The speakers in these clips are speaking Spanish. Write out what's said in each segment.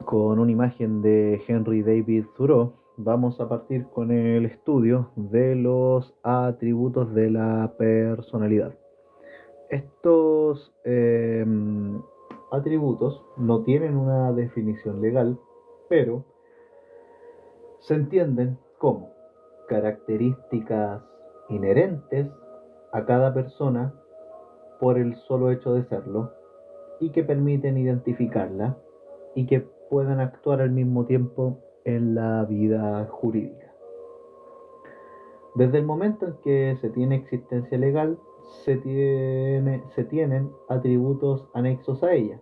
con una imagen de Henry David Thoreau, vamos a partir con el estudio de los atributos de la personalidad. Estos atributos no tienen una definición legal, pero se entienden como características inherentes a cada persona por el solo hecho de serlo y que permiten identificarla y que puedan actuar al mismo tiempo en la vida jurídica. Desde el momento en que se tiene existencia legal, se tienen atributos anexos a ella,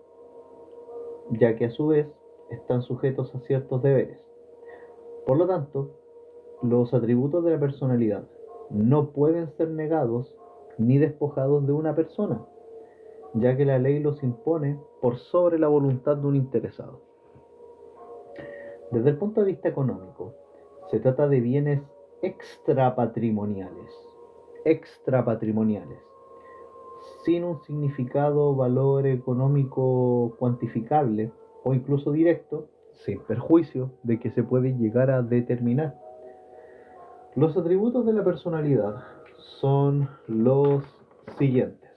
ya que a su vez están sujetos a ciertos deberes. Por lo tanto, los atributos de la personalidad no pueden ser negados ni despojados de una persona, ya que la ley los impone por sobre la voluntad de un interesado. Desde el punto de vista económico, se trata de bienes extrapatrimoniales, extrapatrimoniales, sin un significado o valor económico cuantificable o incluso directo, sin perjuicio de que se puede llegar a determinar. Los atributos de la personalidad son los siguientes.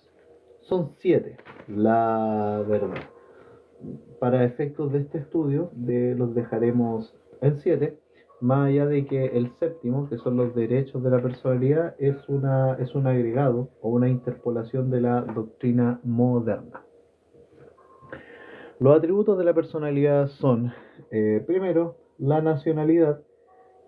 Son 7, la verdad. Para efectos de este estudio los dejaremos en 7, más allá de que el séptimo, que son los derechos de la personalidad, es un agregado o una interpolación de la doctrina moderna. Los atributos de la personalidad son, primero, la nacionalidad,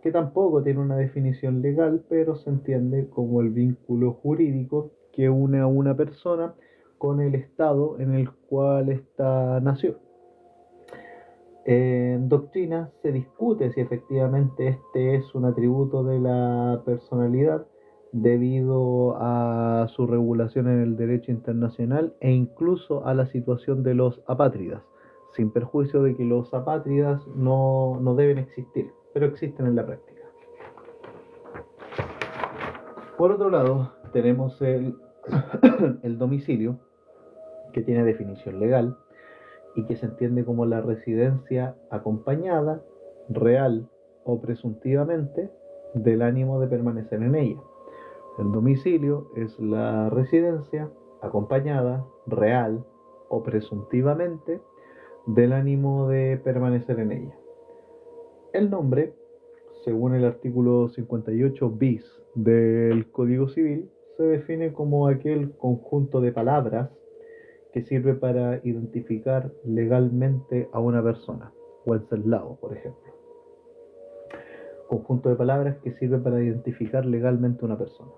que tampoco tiene una definición legal, pero se entiende como el vínculo jurídico que une a una persona con el estado en el cual ésta nació. En doctrina se discute si efectivamente este es un atributo de la personalidad debido a su regulación en el derecho internacional e incluso a la situación de los apátridas, sin perjuicio de que los apátridas no deben existir, pero existen en la práctica. Por otro lado, tenemos el domicilio, que tiene definición legal y que se entiende como la residencia acompañada, real o presuntivamente, del ánimo de permanecer en ella. El domicilio es la residencia acompañada, real o presuntivamente, del ánimo de permanecer en ella. El nombre, según el artículo 58 bis del Código Civil, se define como aquel conjunto de palabras que sirve para identificar legalmente a una persona. Wenceslao, por ejemplo. Conjunto de palabras que sirve para identificar legalmente a una persona.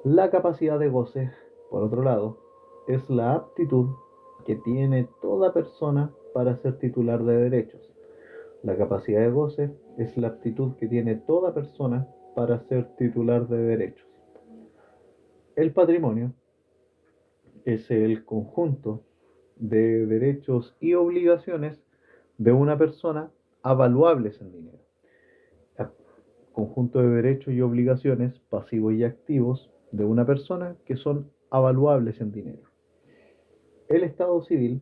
La capacidad de goce, por otro lado, es la aptitud que tiene toda persona para ser titular de derechos. La capacidad de goce es la aptitud que tiene toda persona para ser titular de derechos. El patrimonio es el conjunto de derechos y obligaciones de una persona avaluables en dinero. Conjunto de derechos y obligaciones pasivos y activos de una persona que son avaluables en dinero. El estado civil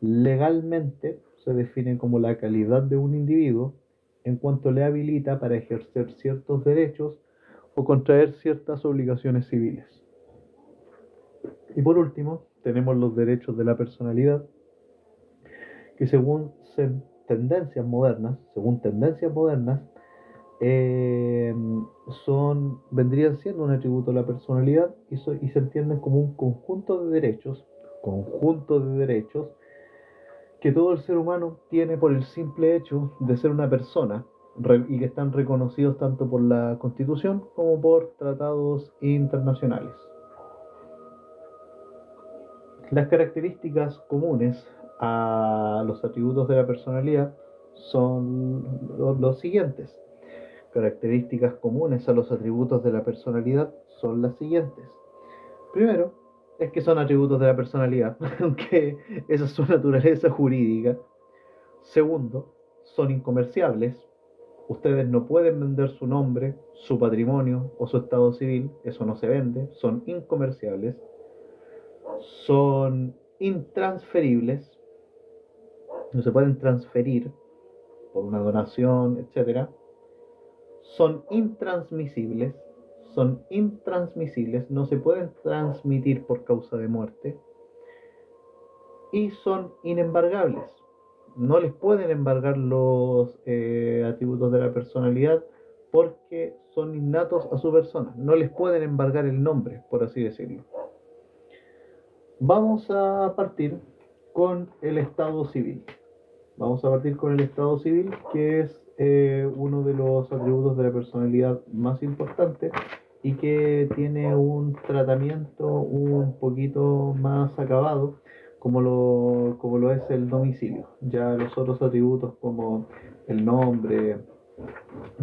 legalmente se define como la calidad de un individuo en cuanto le habilita para ejercer ciertos derechos o contraer ciertas obligaciones civiles. Y por último, tenemos los derechos de la personalidad, que según tendencias modernas, eh, vendrían siendo un atributo de la personalidad y se entienden como un conjunto de derechos que todo el ser humano tiene por el simple hecho de ser una persona y que están reconocidos tanto por la Constitución como por tratados internacionales. Las características comunes a los atributos de la personalidad son los siguientes. Características comunes a los atributos de la personalidad son las siguientes. Primero, es que son atributos de la personalidad, aunque esa es su naturaleza jurídica. Segundo, son incomerciables. Ustedes no pueden vender su nombre, su patrimonio o su estado civil, eso no se vende, son incomerciables. Son intransferibles. no se pueden transferir por una donación, etcétera, son intransmisibles, no se pueden transmitir por causa de muerte y son inembargables. No les pueden embargar los atributos de la personalidad porque son innatos a su persona. No les pueden embargar el nombre, por así decirlo. Vamos a partir con el estado civil. Que es uno de los atributos de la personalidad más importantes y que tiene un tratamiento un poquito más acabado, como lo es el domicilio. Ya los otros atributos como el nombre,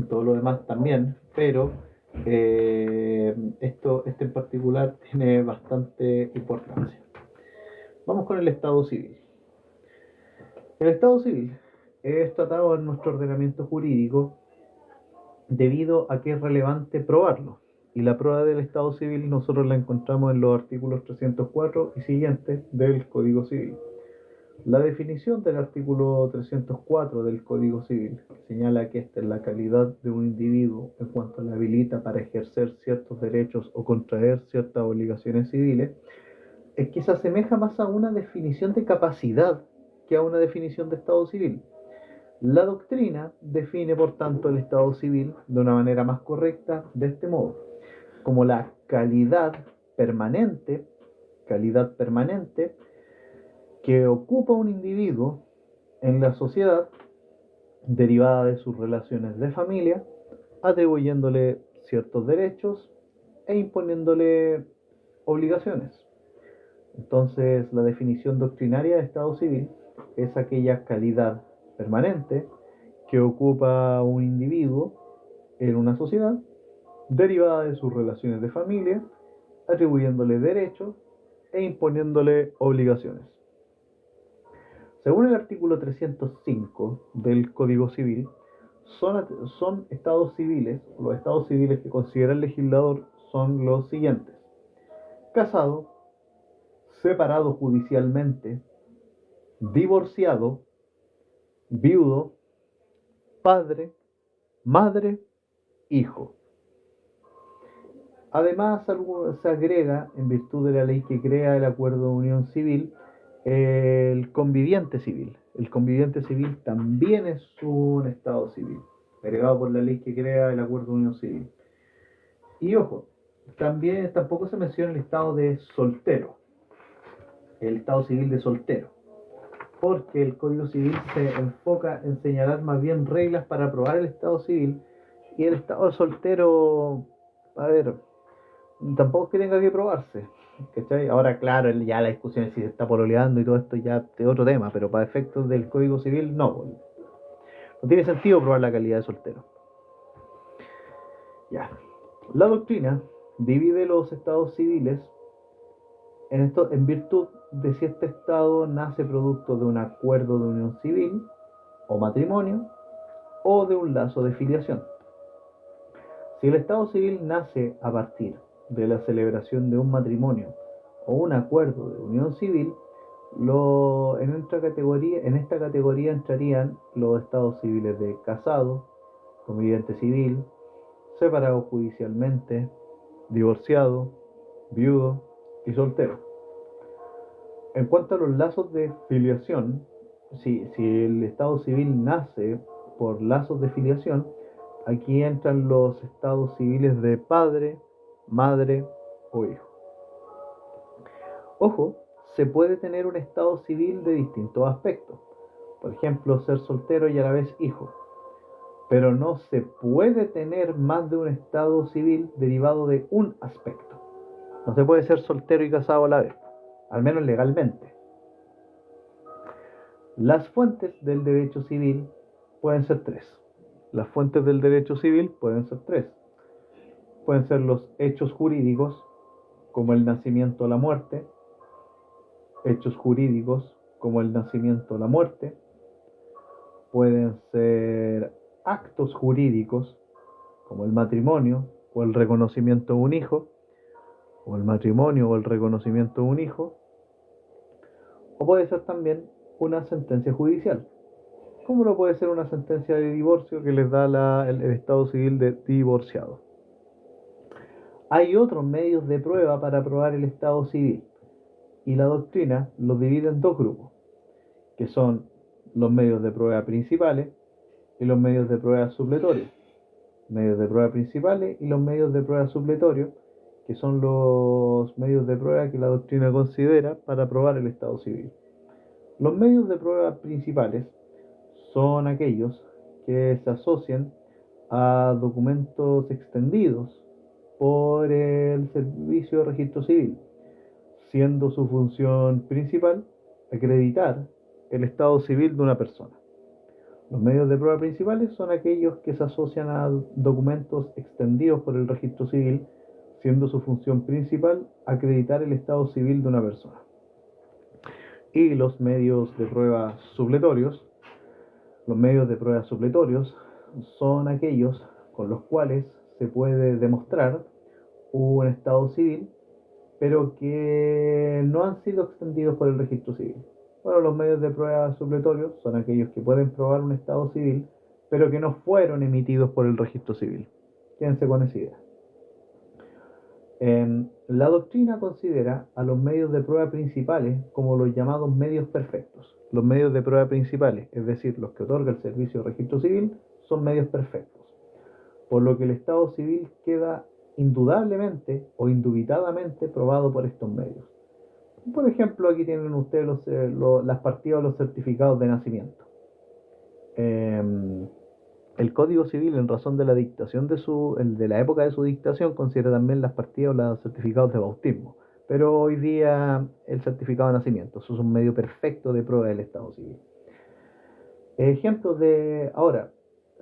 todo lo demás también, pero este en particular tiene bastante importancia. Vamos con el estado civil. El estado civil es tratado en nuestro ordenamiento jurídico debido a que es relevante probarlo. Y la prueba del estado civil nosotros la encontramos en los artículos 304 y siguientes del Código Civil. La definición del artículo 304 del Código Civil señala que esta es la calidad de un individuo en cuanto la habilita para ejercer ciertos derechos o contraer ciertas obligaciones civiles, es que se asemeja más a una definición de capacidad que a una definición de estado civil. La doctrina define, por tanto, el estado civil de una manera más correcta de este modo, como la calidad permanente que ocupa un individuo en la sociedad derivada de sus relaciones de familia, atribuyéndole ciertos derechos e imponiéndole obligaciones. Entonces, la definición doctrinaria de estado civil es aquella calidad permanente que ocupa un individuo en una sociedad derivada de sus relaciones de familia, atribuyéndole derechos e imponiéndole obligaciones. Según el artículo 305 del Código Civil, son estados civiles, los estados civiles que considera el legislador son los siguientes: casado, separado judicialmente, divorciado, viudo, padre, madre, hijo. Además, se agrega, en virtud de la ley que crea el acuerdo de unión civil, el conviviente civil. El conviviente civil también es un estado civil, agregado por la ley que crea el acuerdo de unión civil. Y ojo, tampoco se menciona el estado de soltero, el estado civil de soltero, porque el Código Civil se enfoca en señalar más bien reglas para aprobar el estado civil, y el estado de soltero, a ver, tampoco es que tenga que probarse, ¿cachai? Ahora, claro, ya la discusión es si se está pololeando y todo esto ya es otro tema, pero para efectos del Código Civil no tiene sentido probar la calidad de soltero. Ya. La doctrina divide los estados civiles en virtud de si este estado nace producto de un acuerdo de unión civil o matrimonio o de un lazo de filiación. Si el estado civil nace a partir de la celebración de un matrimonio o un acuerdo de unión civil, en esta categoría entrarían los estados civiles de casado, conviviente civil, separado judicialmente, divorciado, viudo y soltero. En cuanto a los lazos de filiación, si el estado civil nace por lazos de filiación, aquí entran los estados civiles de padre, madre o hijo. Ojo, se puede tener un estado civil de distintos aspectos. Por ejemplo, ser soltero y a la vez hijo. Pero no se puede tener más de un estado civil derivado de un aspecto. No se puede ser soltero y casado a la vez, al menos legalmente. Las fuentes del derecho civil pueden ser tres. Las fuentes del derecho civil pueden ser tres. Pueden ser los hechos jurídicos, como el nacimiento o la muerte. Hechos jurídicos, como el nacimiento o la muerte. Pueden ser actos jurídicos, como el matrimonio o el reconocimiento de un hijo, o el matrimonio o el reconocimiento de un hijo. O puede ser también una sentencia judicial. ¿Cómo lo puede ser una sentencia de divorcio que les da el estado civil de divorciado? Hay otros medios de prueba para probar el estado civil, y la doctrina los divide en dos grupos, que son los medios de prueba principales y los medios de prueba supletorios. Medios de prueba principales y los medios de prueba supletorios, que son los medios de prueba que la doctrina considera para probar el estado civil. Los medios de prueba principales son aquellos que se asocian a documentos extendidos por el Servicio de Registro Civil, siendo su función principal acreditar el estado civil de una persona. Los medios de prueba principales son aquellos que se asocian a documentos extendidos por el registro civil, siendo su función principal acreditar el estado civil de una persona. Y los medios de prueba supletorios, son aquellos con los cuales se puede demostrar un estado civil, pero que no han sido extendidos por el registro civil. Bueno, los medios de prueba supletorios son aquellos que pueden probar un estado civil, pero que no fueron emitidos por el registro civil. Quédense con esa idea. La doctrina considera a los medios de prueba principales como los llamados medios perfectos. Los medios de prueba principales, es decir, los que otorga el Servicio de Registro Civil, son medios perfectos, por lo que el estado civil queda indudablemente o indubitadamente probado por estos medios. Por ejemplo, aquí tienen ustedes las partidas o los certificados de nacimiento. El Código Civil, en razón de la dictación de la época de su dictación, considera también las partidas o los certificados de bautismo. Pero hoy día el certificado de nacimiento, eso es un medio perfecto de prueba del estado civil. Ejemplos de... Ahora,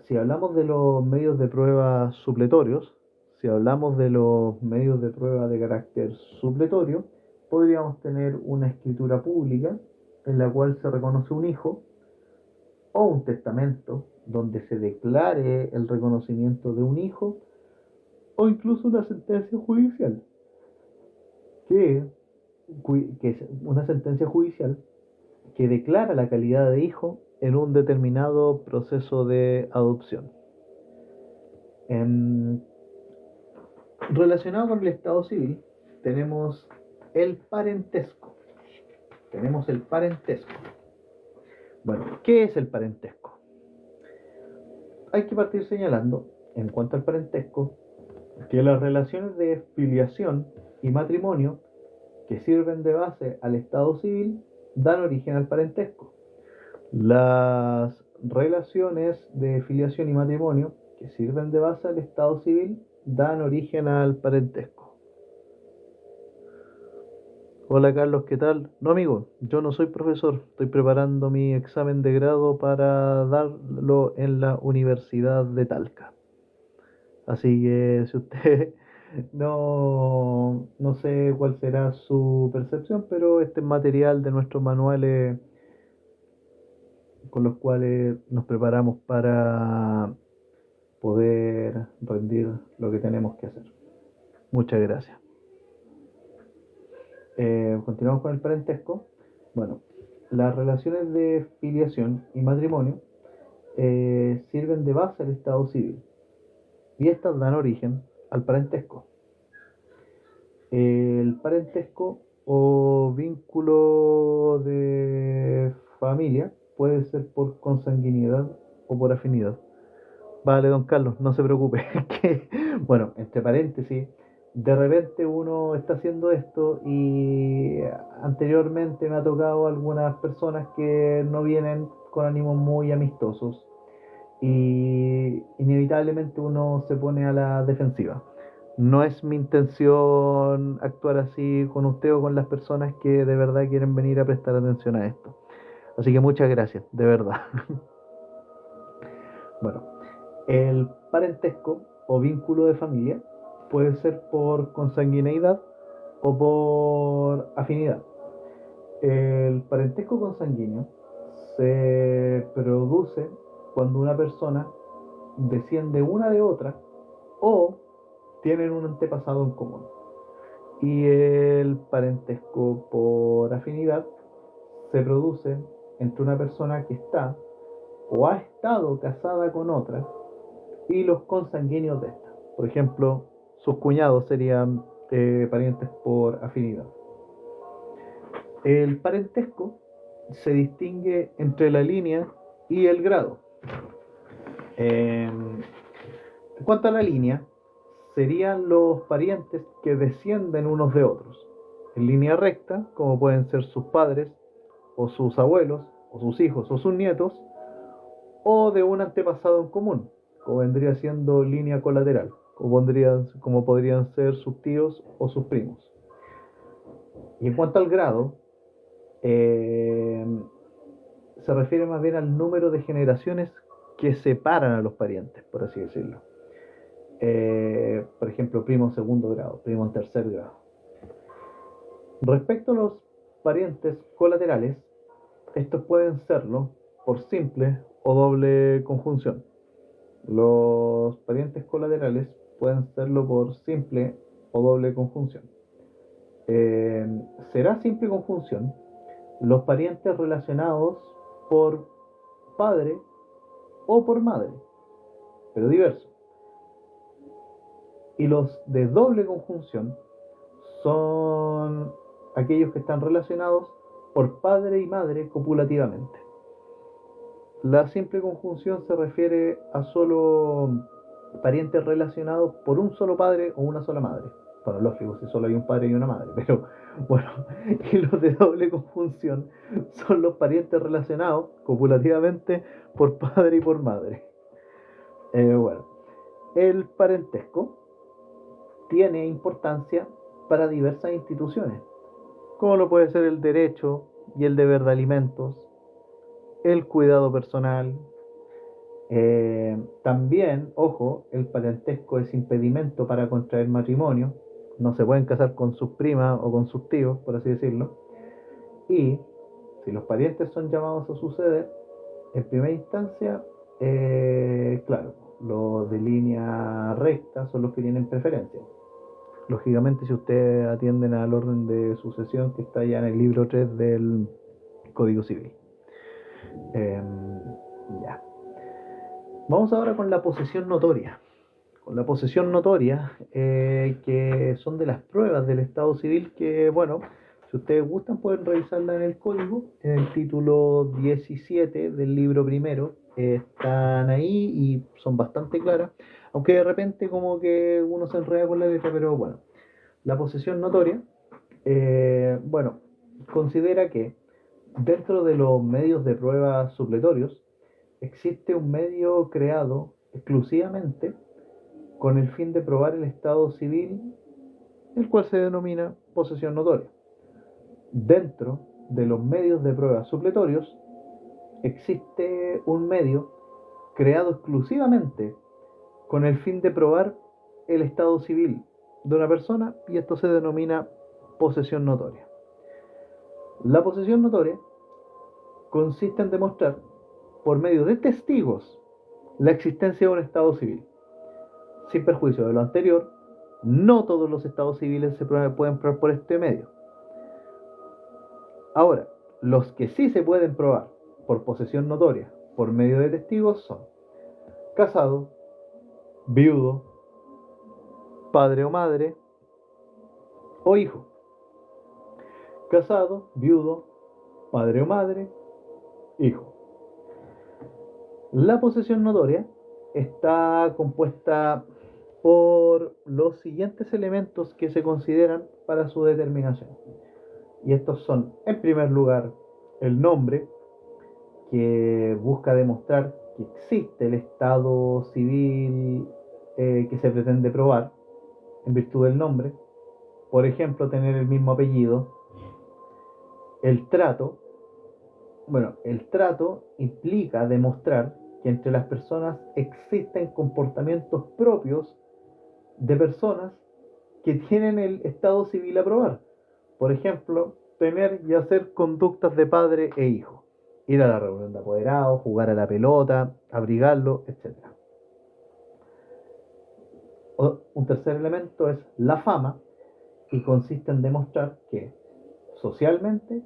si hablamos de los medios de prueba supletorios, si hablamos de los medios de prueba de carácter supletorio, podríamos tener una escritura pública en la cual se reconoce un hijo, o un testamento donde se declare el reconocimiento de un hijo, o incluso una sentencia judicial, que es una sentencia judicial que declara la calidad de hijo en un determinado proceso de adopción. Relacionado con el estado civil, tenemos el parentesco. Bueno, ¿qué es el parentesco? Hay que partir señalando, en cuanto al parentesco, que las relaciones de filiación y matrimonio que sirven de base al estado civil dan origen al parentesco. Las relaciones de filiación y matrimonio que sirven de base al estado civil dan origen al parentesco. Hola Carlos, ¿qué tal? No amigo, yo no soy profesor, estoy preparando mi examen de grado para darlo en la Universidad de Talca. Así que si usted no sé cuál será su percepción, pero este es material de nuestros manuales con los cuales nos preparamos para poder rendir lo que tenemos que hacer. Muchas gracias. Continuamos con el parentesco. Bueno, las relaciones de filiación y matrimonio sirven de base al estado civil y estas dan origen al parentesco. El parentesco o vínculo de familia puede ser por consanguinidad o por afinidad. Vale, don Carlos, no se preocupe. Bueno, entre paréntesis, de repente uno está haciendo esto y anteriormente me ha tocado algunas personas que no vienen con ánimos muy amistosos y inevitablemente uno se pone a la defensiva. No es mi intención actuar así con usted o con las personas que de verdad quieren venir a prestar atención a esto. Así que muchas gracias, de verdad. Bueno, el parentesco o vínculo de familia puede ser por consanguineidad o por afinidad. El parentesco consanguíneo se produce cuando una persona desciende una de otra o tienen un antepasado en común. Y el parentesco por afinidad se produce entre una persona que está o ha estado casada con otra y los consanguíneos de esta. Por ejemplo, sus cuñados serían parientes por afinidad. El parentesco se distingue entre la línea y el grado. En cuanto a la línea, serían los parientes que descienden unos de otros, en línea recta, como pueden ser sus padres, o sus abuelos, o sus hijos, o sus nietos, o de un antepasado en común, como vendría siendo línea colateral, como podrían ser sus tíos o sus primos. Y en cuanto al grado, eh, se refiere más bien al número de generaciones que separan a los parientes, por así decirlo. Por ejemplo, primo en segundo grado, primo en tercer grado. Respecto a los parientes colaterales, estos pueden serlo por simple o doble conjunción. Los parientes colaterales pueden serlo por simple o doble conjunción. Será simple conjunción los parientes relacionados por padre o por madre, pero diversos. Y los de doble conjunción son aquellos que están relacionados por padre y madre copulativamente. La simple conjunción se refiere a solo parientes relacionados por un solo padre o una sola madre. Bueno, lógico, si solo hay un padre y una madre, pero bueno, y los de doble conjunción son los parientes relacionados copulativamente por padre y por madre. Bueno, el parentesco tiene importancia para diversas instituciones, como lo puede ser el derecho y el deber de alimentos, el cuidado personal. También, ojo, el parentesco es impedimento para contraer matrimonio. No se pueden casar con sus primas o con sus tíos, por así decirlo. Y si los parientes son llamados a suceder, en primera instancia, claro, los de línea recta son los que tienen preferencia. Lógicamente, si ustedes atienden al orden de sucesión que está ya en el libro 3 del Código Civil. Ya. Vamos ahora con la posesión notoria. Con la posesión notoria, que son de las pruebas del Estado Civil que, bueno, si ustedes gustan pueden revisarla en el código, en el título 17 del libro primero, están ahí y son bastante claras, aunque de repente como que uno se enreda con la letra, pero bueno. La posesión notoria, bueno, considera que dentro de los medios de prueba supletorios existe un medio creado exclusivamente con el fin de probar el estado civil, el cual se denomina posesión notoria. Dentro de los medios de prueba supletorios existe un medio creado exclusivamente con el fin de probar el estado civil de una persona, y esto se denomina posesión notoria. La posesión notoria consiste en demostrar por medio de testigos la existencia de un estado civil. Sin perjuicio de lo anterior, no todos los estados civiles se pueden probar por este medio. Ahora, los que sí se pueden probar por posesión notoria por medio de testigos son casado, viudo, padre o madre o hijo. Casado, viudo, padre o madre, hijo. La posesión notoria está compuesta por los siguientes elementos que se consideran para su determinación. Y estos son, en primer lugar, el nombre, que busca demostrar que existe el estado civil que se pretende probar en virtud del nombre. Por ejemplo, tener el mismo apellido. El trato. Bueno, el trato implica demostrar que entre las personas existen comportamientos propios de personas que tienen el estado civil a probar. Por ejemplo, tener y hacer conductas de padre e hijo. Ir a la reunión de apoderados, jugar a la pelota, abrigarlo, etc. Un tercer elemento es la fama, y consiste en demostrar que socialmente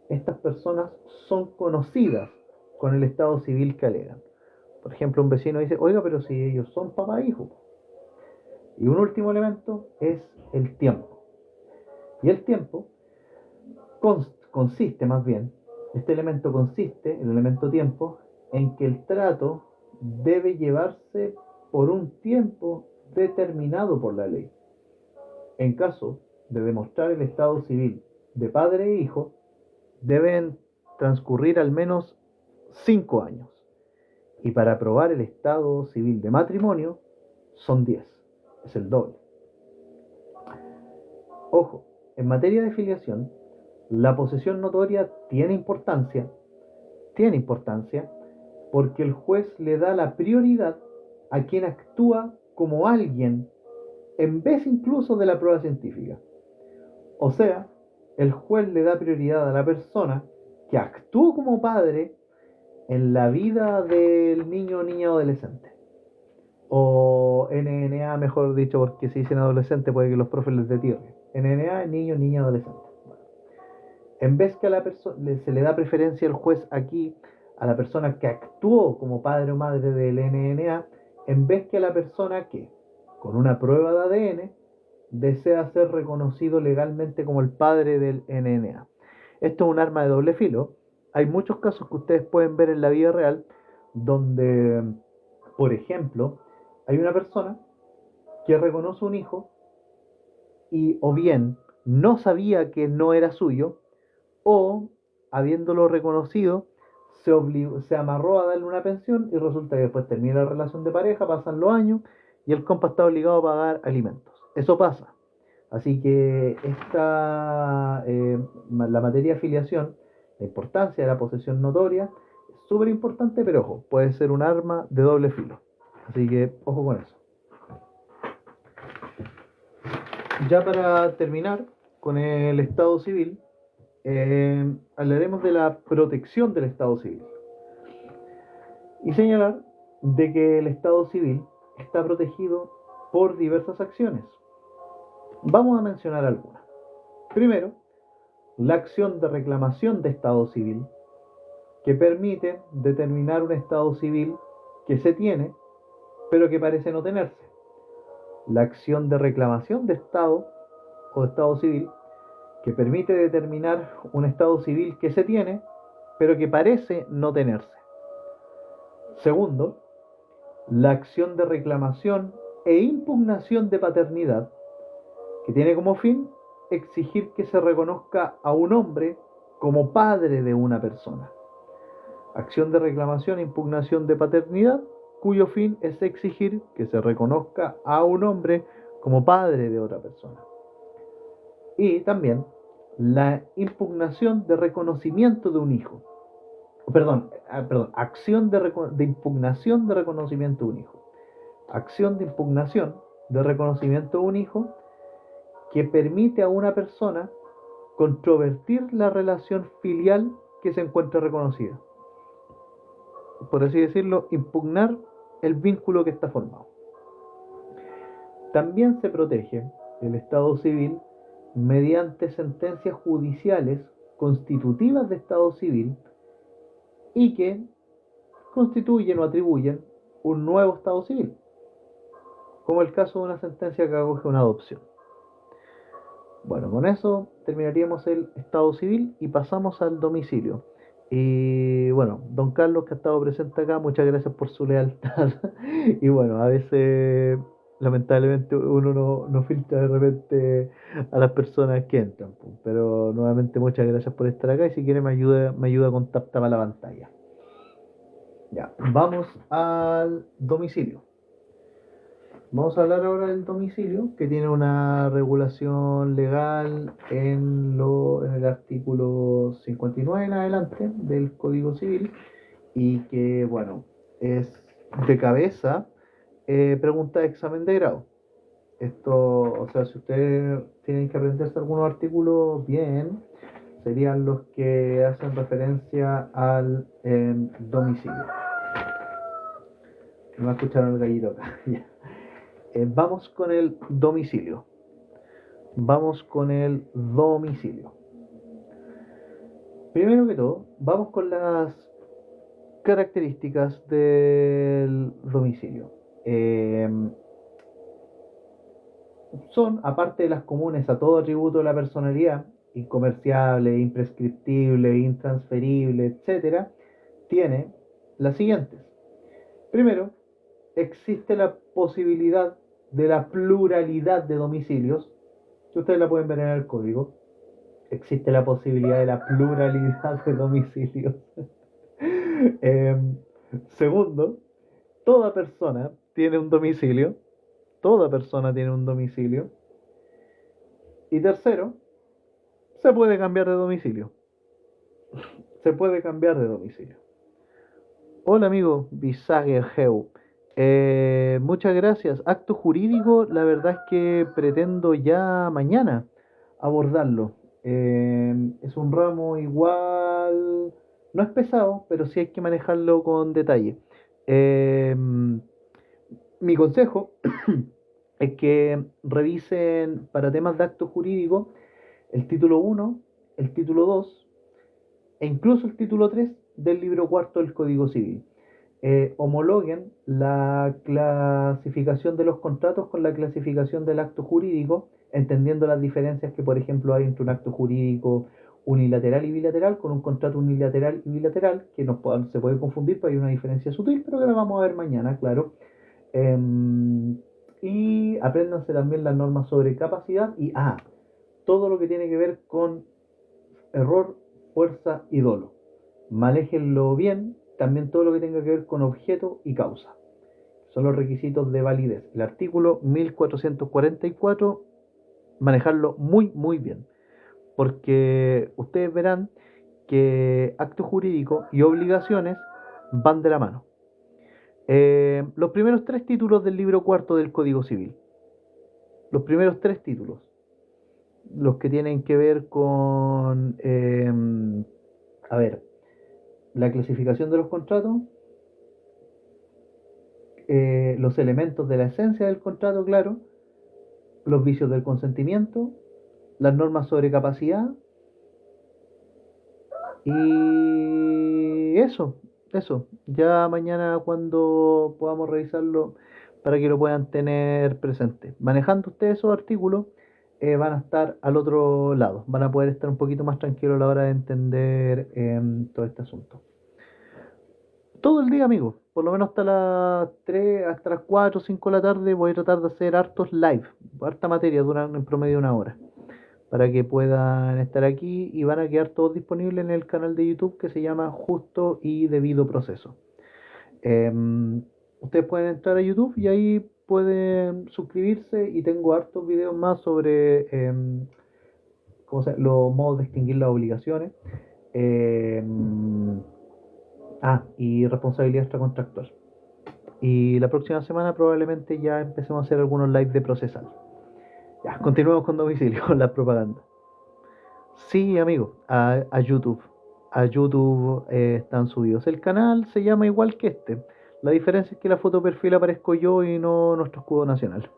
estas personas son conocidas con el estado civil que alegan. Por ejemplo, un vecino dice, oiga, pero si ellos son papá e hijo. Y un último elemento es el tiempo. Y el tiempo consiste más bien, este elemento consiste, el elemento tiempo, en que el trato debe llevarse por un tiempo determinado por la ley. En caso de demostrar el estado civil de padre e hijo, deben transcurrir al menos 5 años. Y para probar el estado civil de matrimonio, son 10. Es el doble. Ojo, en materia de filiación, la posesión notoria tiene importancia porque el juez le da la prioridad a quien actúa como alguien en vez incluso de la prueba científica. O sea, el juez le da prioridad a la persona que actuó como padre en la vida del niño o niña adolescente. O NNA, mejor dicho, porque si dicen adolescente puede que los profes les detierren. NNA es niño, niña, adolescente. Bueno, en vez que a la persona se le da preferencia el juez aquí a la persona que actuó como padre o madre del NNA, en vez que a la persona que, con una prueba de ADN, desea ser reconocido legalmente como el padre del NNA. Esto es un arma de doble filo. Hay muchos casos que ustedes pueden ver en la vida real donde, por ejemplo, hay una persona que reconoce un hijo y o bien no sabía que no era suyo, o habiéndolo reconocido se amarró a darle una pensión y resulta que después termina la relación de pareja, pasan los años y el compa está obligado a pagar alimentos. Eso pasa. Así que la materia de filiación, la importancia de la posesión notoria es súper importante, pero ojo, puede ser un arma de doble filo. Así que ojo con eso. Ya para terminar con el Estado civil, hablaremos de la protección del Estado civil y señalar de que el Estado civil está protegido por diversas acciones. Vamos a mencionar algunas. Primero, la acción de reclamación de Estado civil, que permite determinar un Estado civil que se tiene, pero que parece no tenerse. La acción de reclamación de Estado o de Estado civil, que permite determinar un Estado civil que se tiene, pero que parece no tenerse. Segundo, la acción de reclamación e impugnación de paternidad, que tiene como fin exigir que se reconozca a un hombre como padre de una persona. Acción de reclamación e impugnación de paternidad, cuyo fin es exigir que se reconozca a un hombre como padre de otra persona. Y también la impugnación de reconocimiento de un hijo. Acción de impugnación de reconocimiento de un hijo. Acción de impugnación de reconocimiento de un hijo que permite a una persona controvertir la relación filial que se encuentra reconocida. Por así decirlo, impugnar el vínculo que está formado. También se protege el Estado civil mediante sentencias judiciales constitutivas de Estado civil y que constituyen o atribuyen un nuevo Estado civil, como el caso de una sentencia que acoge una adopción. Bueno, con eso terminaríamos el Estado civil y pasamos al domicilio. Y bueno, don Carlos, que ha estado presente acá, muchas gracias por su lealtad. Y bueno, a veces lamentablemente uno no filtra de repente a las personas que entran, pero nuevamente muchas gracias por estar acá y si quiere me ayuda con tapar la pantalla. Ya, vamos al domicilio. Vamos a hablar ahora del domicilio, que tiene una regulación legal en el artículo 59 en adelante del Código Civil y que, bueno, es de cabeza pregunta de examen de grado. Esto, o sea, si ustedes tienen que aprenderse algunos artículos bien, serían los que hacen referencia al domicilio. No escucharon el gallito acá. Vamos con el domicilio. Primero que todo, vamos con las características del domicilio. Eh, Son, aparte de las comunes a todo atributo de la personalidad, incomerciable, imprescriptible, intransferible, etcétera, tiene las siguientes. Primero, existe la posibilidad de la pluralidad de domicilios, que ustedes la pueden ver en el código. Existe la posibilidad de la pluralidad de domicilios. Eh, Segundo, toda persona tiene un domicilio. Toda persona tiene un domicilio. Y tercero, se puede cambiar de domicilio. Se puede cambiar de domicilio. Hola amigo Bisage Heu. Muchas gracias. Acto jurídico, la verdad es que pretendo ya mañana abordarlo. Es un ramo igual, no es pesado, pero sí hay que manejarlo con detalle. Eh, Mi consejo es que revisen para temas de acto jurídico el título 1, el título 2 e incluso el título 3 del libro cuarto del Código Civil. Homologuen la clasificación de los contratos con la clasificación del acto jurídico, entendiendo las diferencias que, por ejemplo, hay entre un acto jurídico unilateral y bilateral con un contrato unilateral y bilateral, que se puede confundir, pero hay una diferencia sutil, pero que la vamos a ver mañana, claro. Eh, y apréndanse también las normas sobre capacidad y todo lo que tiene que ver con error, fuerza y dolo. Manéjenlo bien, también todo lo que tenga que ver con objeto y causa. Son los requisitos de validez. El artículo 1444, manejarlo muy, muy bien. Porque ustedes verán que acto jurídico y obligaciones van de la mano. Los primeros 3 títulos del libro cuarto del Código Civil. Los primeros 3 títulos. Los que tienen que ver con, la clasificación de los contratos, los elementos de la esencia del contrato, claro, los vicios del consentimiento, las normas sobre capacidad y eso. Ya mañana cuando podamos revisarlo para que lo puedan tener presente. Manejando ustedes esos artículos, van a estar al otro lado, van a poder estar un poquito más tranquilos a la hora de entender todo este asunto. Todo el día, amigo. Por lo menos hasta las 3, hasta las 4 o 5 de la tarde voy a tratar de hacer hartos live. Harta materia, duran en promedio 1 hora. Para que puedan estar aquí y van a quedar todos disponibles en el canal de YouTube que se llama Justo y Debido Proceso. Ustedes pueden entrar a YouTube y ahí pueden suscribirse y tengo hartos videos más sobre los modos de extinguir las obligaciones. Y responsabilidad extracontractual. Y la próxima semana probablemente ya empecemos a hacer algunos live de procesal. Ya, continuemos con domicilio, con la propaganda. Sí, amigo, a YouTube. A YouTube están subidos. El canal se llama igual que este. La diferencia es que la foto perfil aparezco yo y no nuestro escudo nacional.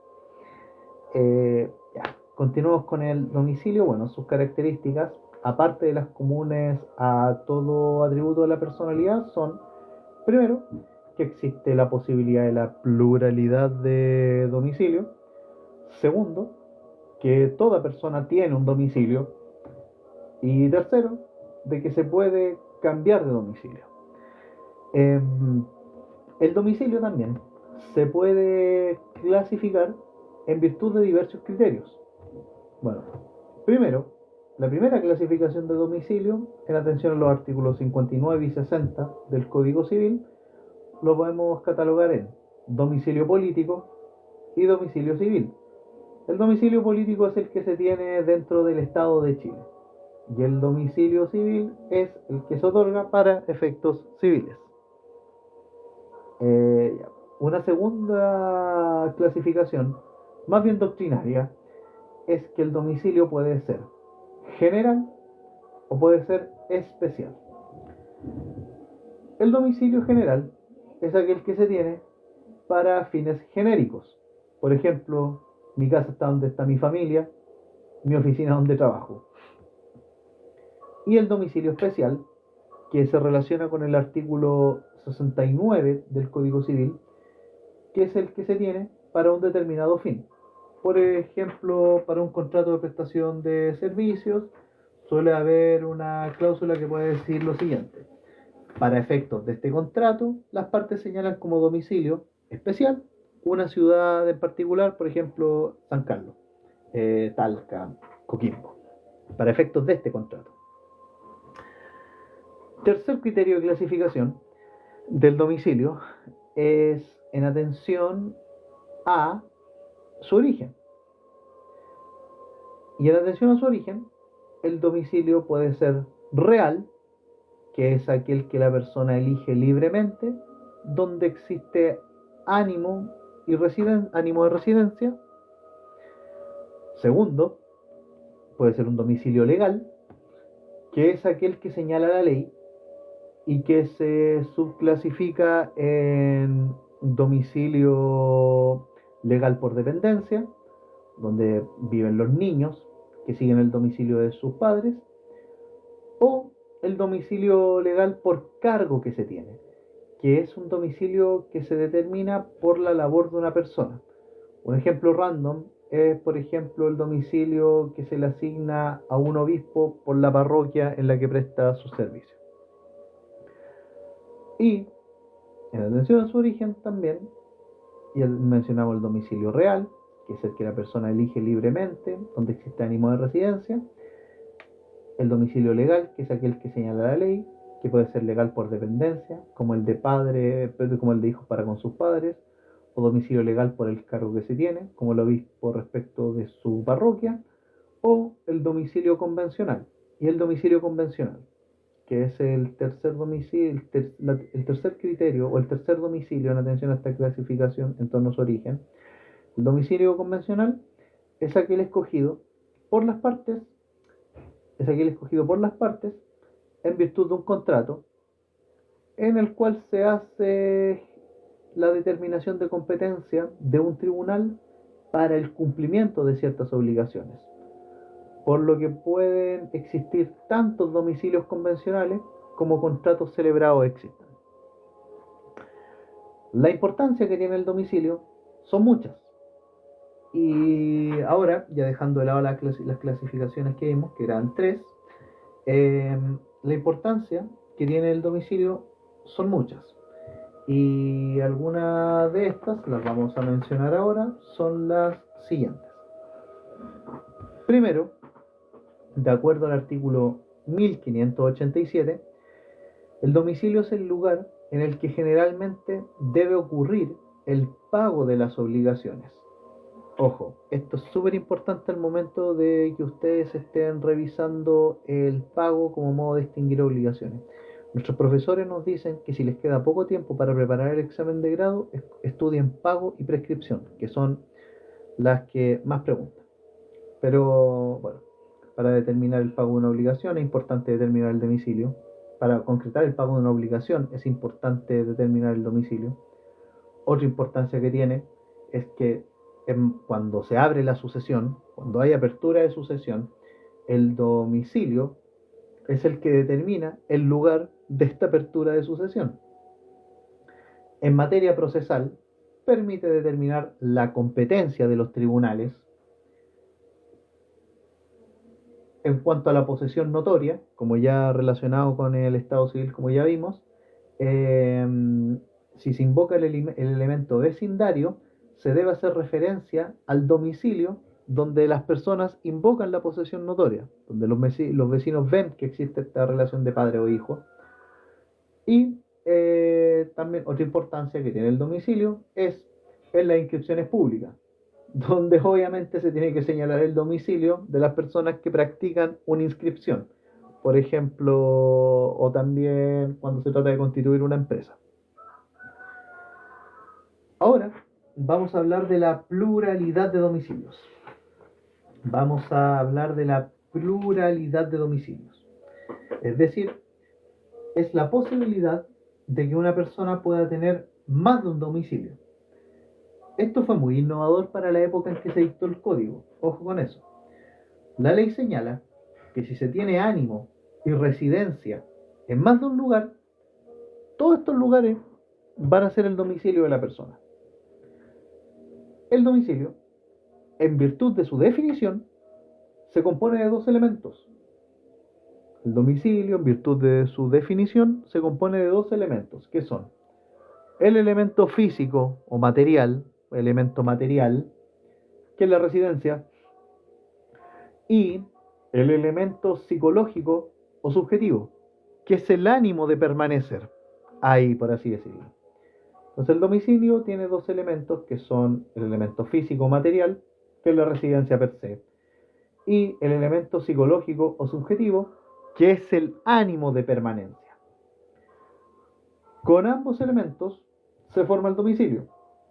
Ya, continuemos con el domicilio. Bueno, sus características, aparte de las comunes a todo atributo de la personalidad, son, primero, que existe la posibilidad de la pluralidad de domicilio. Segundo, que toda persona tiene un domicilio. Y tercero, de que se puede cambiar de domicilio. El domicilio también se puede clasificar en virtud de diversos criterios. Bueno, primero, la primera clasificación de domicilio, en atención a los artículos 59 y 60 del Código Civil, lo podemos catalogar en domicilio político y domicilio civil. El domicilio político es el que se tiene dentro del Estado de Chile y el domicilio civil es el que se otorga para efectos civiles. Una segunda clasificación, más bien doctrinaria, es que el domicilio puede ser general o puede ser especial. El domicilio general es aquel que se tiene para fines genéricos. Por ejemplo, mi casa está donde está mi familia, mi oficina donde trabajo. y el domicilio especial, que se relaciona con el artículo 69 del Código Civil, que es el que se tiene para un determinado fin. Por ejemplo, para un contrato de prestación de servicios, suele haber una cláusula que puede decir lo siguiente: para efectos de este contrato, las partes señalan como domicilio especial una ciudad en particular, por ejemplo, San Carlos, Talca, Coquimbo, para efectos de este contrato. Tercer criterio de clasificación del domicilio es en atención a su origen. Y en atención a su origen, el domicilio puede ser real, que es aquel que la persona elige libremente, donde existe ánimo ánimo de residencia. Segundo, puede ser un domicilio legal, que es aquel que señala la ley y que se subclasifica en domicilio legal por dependencia, donde viven los niños que siguen el domicilio de sus padres, o el domicilio legal por cargo que se tiene, que es un domicilio que se determina por la labor de una persona. Un ejemplo random es, por ejemplo, el domicilio que se le asigna a un obispo por la parroquia en la que presta sus servicios. Y en atención a su origen también, y mencionamos el domicilio real, que es el que la persona elige libremente, donde existe ánimo de residencia. El domicilio legal, que es aquel que señala la ley, que puede ser legal por dependencia, como el de padre, como el de hijos para con sus padres, o domicilio legal por el cargo que se tiene, como el obispo respecto de su parroquia, o el domicilio convencional. Y el domicilio convencional, que es el tercer domicilio, el tercer criterio o el tercer domicilio en atención a esta clasificación en torno a su origen. El domicilio convencional es aquel escogido por las partes, en virtud de un contrato en el cual se hace la determinación de competencia de un tribunal para el cumplimiento de ciertas obligaciones, por lo que pueden existir tantos domicilios convencionales como contratos celebrados existen. La importancia que tiene el domicilio son muchas. Y ahora, ya dejando de lado las clasificaciones que vimos, que eran tres, la importancia que tiene el domicilio son muchas. Y algunas de estas, las vamos a mencionar ahora, son las siguientes. Primero, de acuerdo al artículo 1587, el domicilio es el lugar en el que generalmente debe ocurrir el pago de las obligaciones. Ojo, esto es súper importante al momento de que ustedes estén revisando el pago como modo de extinguir obligaciones. Nuestros profesores nos dicen que si les queda poco tiempo para preparar el examen de grado, estudien pago y prescripción, que son las que más preguntan. Pero bueno, para determinar el pago de una obligación es importante determinar el domicilio. Para concretar el pago de una obligación es importante determinar el domicilio. Otra importancia que tiene es que cuando se abre la sucesión, cuando hay apertura de sucesión, el domicilio es el que determina el lugar de esta apertura de sucesión. En materia procesal, permite determinar la competencia de los tribunales. En cuanto a la posesión notoria, como ya relacionado con el Estado civil, como ya vimos, si se invoca el elemento vecindario, se debe hacer referencia al domicilio donde las personas invocan la posesión notoria, donde los vecinos ven que existe esta relación de padre o hijo. Y también otra importancia que tiene el domicilio es en las inscripciones públicas, donde obviamente se tiene que señalar el domicilio de las personas que practican una inscripción, por ejemplo, o también cuando se trata de constituir una empresa. Ahora vamos a hablar de la pluralidad de domicilios. Es decir, es la posibilidad de que una persona pueda tener más de un domicilio. Esto fue muy innovador para la época en que se dictó el código. Ojo con eso. La ley señala que si se tiene ánimo y residencia en más de un lugar, todos estos lugares van a ser el domicilio de la persona. El domicilio, en virtud de su definición, se compone de dos elementos. El domicilio, en virtud de su definición, se compone de dos elementos, que son el elemento físico o material, elemento material, que es la residencia, y el elemento psicológico o subjetivo, que es el ánimo de permanecer ahí, por así decirlo. Entonces el domicilio tiene dos elementos que son el elemento físico o material, que es la residencia per se, y el elemento psicológico o subjetivo, que es el ánimo de permanencia. Con ambos elementos se forma el domicilio,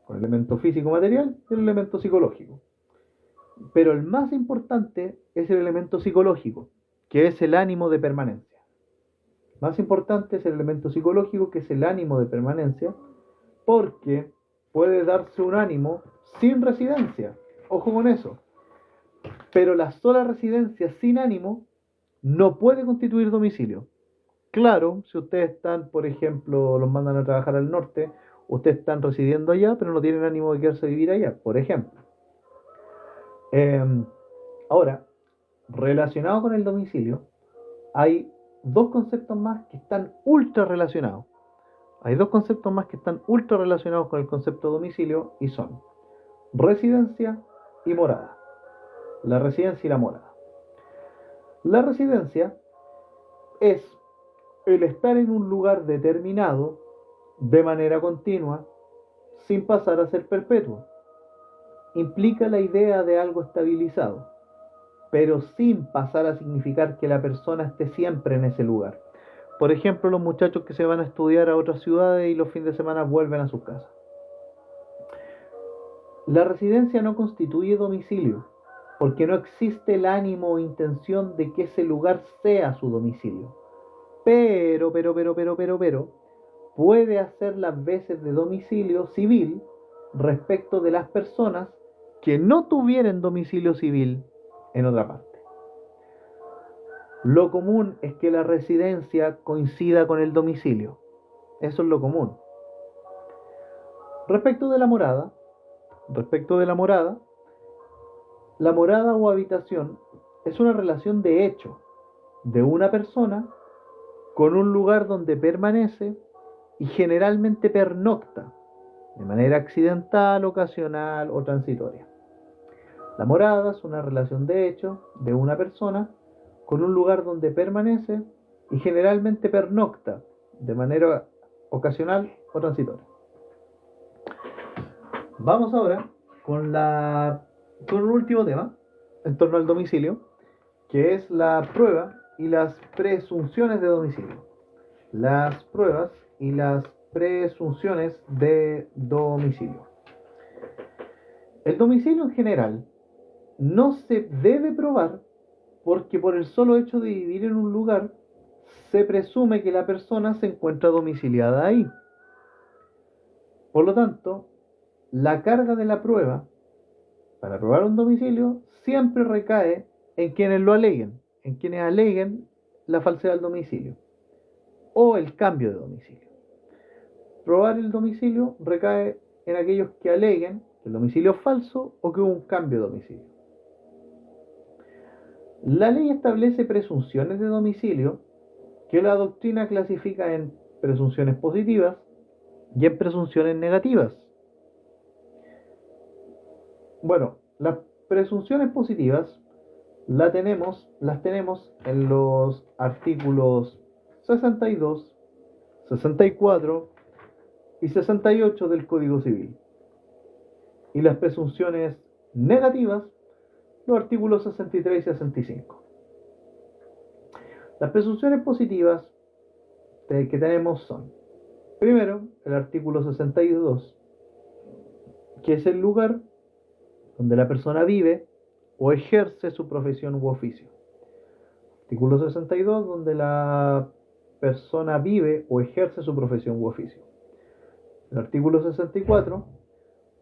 con el elemento físico material y el elemento psicológico. Pero el más importante es el elemento psicológico, que es el ánimo de permanencia. Más importante es el elemento psicológico, que es el ánimo de permanencia, porque puede darse un ánimo sin residencia. Ojo con eso. Pero la sola residencia sin ánimo no puede constituir domicilio. Claro, si ustedes están, por ejemplo, los mandan a trabajar al norte, ustedes están residiendo allá, pero no tienen ánimo de quedarse a vivir allá, por ejemplo. Ahora, relacionado con el domicilio, hay dos conceptos más que están ultra relacionados. Hay dos conceptos más que están ultra relacionados con el concepto de domicilio y son residencia y morada. La residencia y la morada. La residencia es el estar en un lugar determinado de manera continua sin pasar a ser perpetuo. Implica la idea de algo estabilizado, pero sin pasar a significar que la persona esté siempre en ese lugar. Por ejemplo, los muchachos que se van a estudiar a otras ciudades y los fines de semana vuelven a sus casas. La residencia no constituye domicilio, porque no existe el ánimo o intención de que ese lugar sea su domicilio. Pero, puede hacer las veces de domicilio civil respecto de las personas que no tuvieran domicilio civil en otra parte. Lo común es que la residencia coincida con el domicilio. Eso es lo común. Respecto de la morada, la morada o habitación es una relación de hecho de una persona con un lugar donde permanece y generalmente pernocta, de manera accidental, ocasional o transitoria. La morada es una relación de hecho de una persona con un lugar donde permanece y generalmente pernocta, de manera ocasional o transitoria. Vamos ahora con un último tema en torno al domicilio, que es la prueba y las presunciones de domicilio. Las pruebas y las presunciones de domicilio. El domicilio en general no se debe probar porque por el solo hecho de vivir en un lugar se presume que la persona se encuentra domiciliada ahí. Por lo tanto, la carga de la prueba para probar un domicilio siempre recae en quienes lo aleguen, en quienes aleguen la falsedad del domicilio o el cambio de domicilio. Probar el domicilio recae en aquellos que aleguen que el domicilio es falso o que hubo un cambio de domicilio. La ley establece presunciones de domicilio que la doctrina clasifica en presunciones positivas y en presunciones negativas. Bueno, las presunciones positivas las tenemos en los artículos 62, 64 y 68 del Código Civil. Y las presunciones negativas, los artículos 63 y 65. Las presunciones positivas que tenemos son, primero, el artículo 62, que es el lugar donde la persona vive o ejerce su profesión u oficio. Artículo 62, donde la persona vive o ejerce su profesión u oficio. El artículo 64,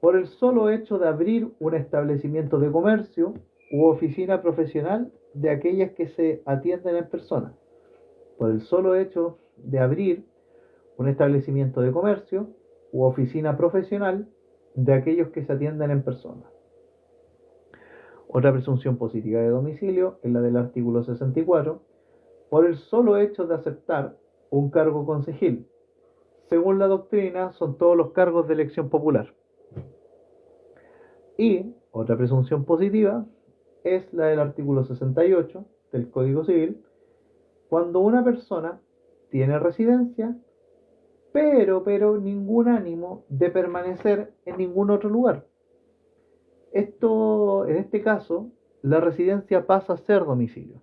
por el solo hecho de abrir un establecimiento de comercio u oficina profesional de aquellas que se atienden en persona. por el solo hecho de abrir un establecimiento de comercio u oficina profesional de aquellos que se atienden en persona. Otra presunción positiva de domicilio es la del artículo 64, por el solo hecho de aceptar un cargo concejil. Según la doctrina, son todos los cargos de elección popular. Y otra presunción positiva es la del artículo 68 del Código Civil, cuando una persona tiene residencia, pero ningún ánimo de permanecer en ningún otro lugar. Esto, en este caso, la residencia pasa a ser domicilio.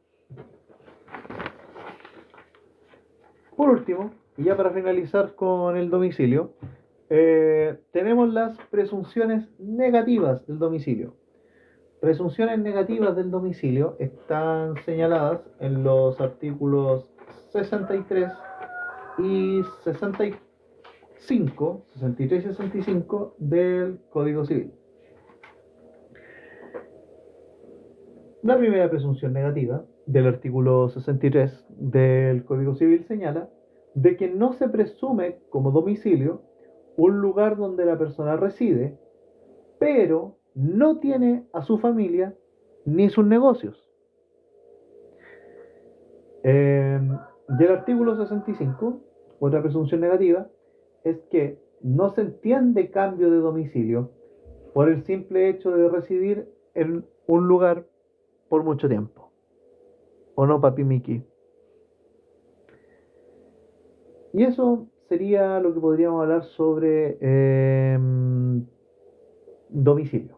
Por último, y ya para finalizar con el domicilio, tenemos las presunciones negativas del domicilio. Presunciones negativas del domicilio están señaladas en los artículos 63 y 65, 63 y 65 del Código Civil. La primera presunción negativa del artículo 63 del Código Civil señala de que no se presume como domicilio un lugar donde la persona reside, pero no tiene a su familia ni sus negocios. Y el artículo 65, otra presunción negativa, es que no se entiende cambio de domicilio por el simple hecho de residir en un lugar por mucho tiempo. ¿O no, papi Mickey? Y eso sería lo que podríamos hablar sobre domicilio.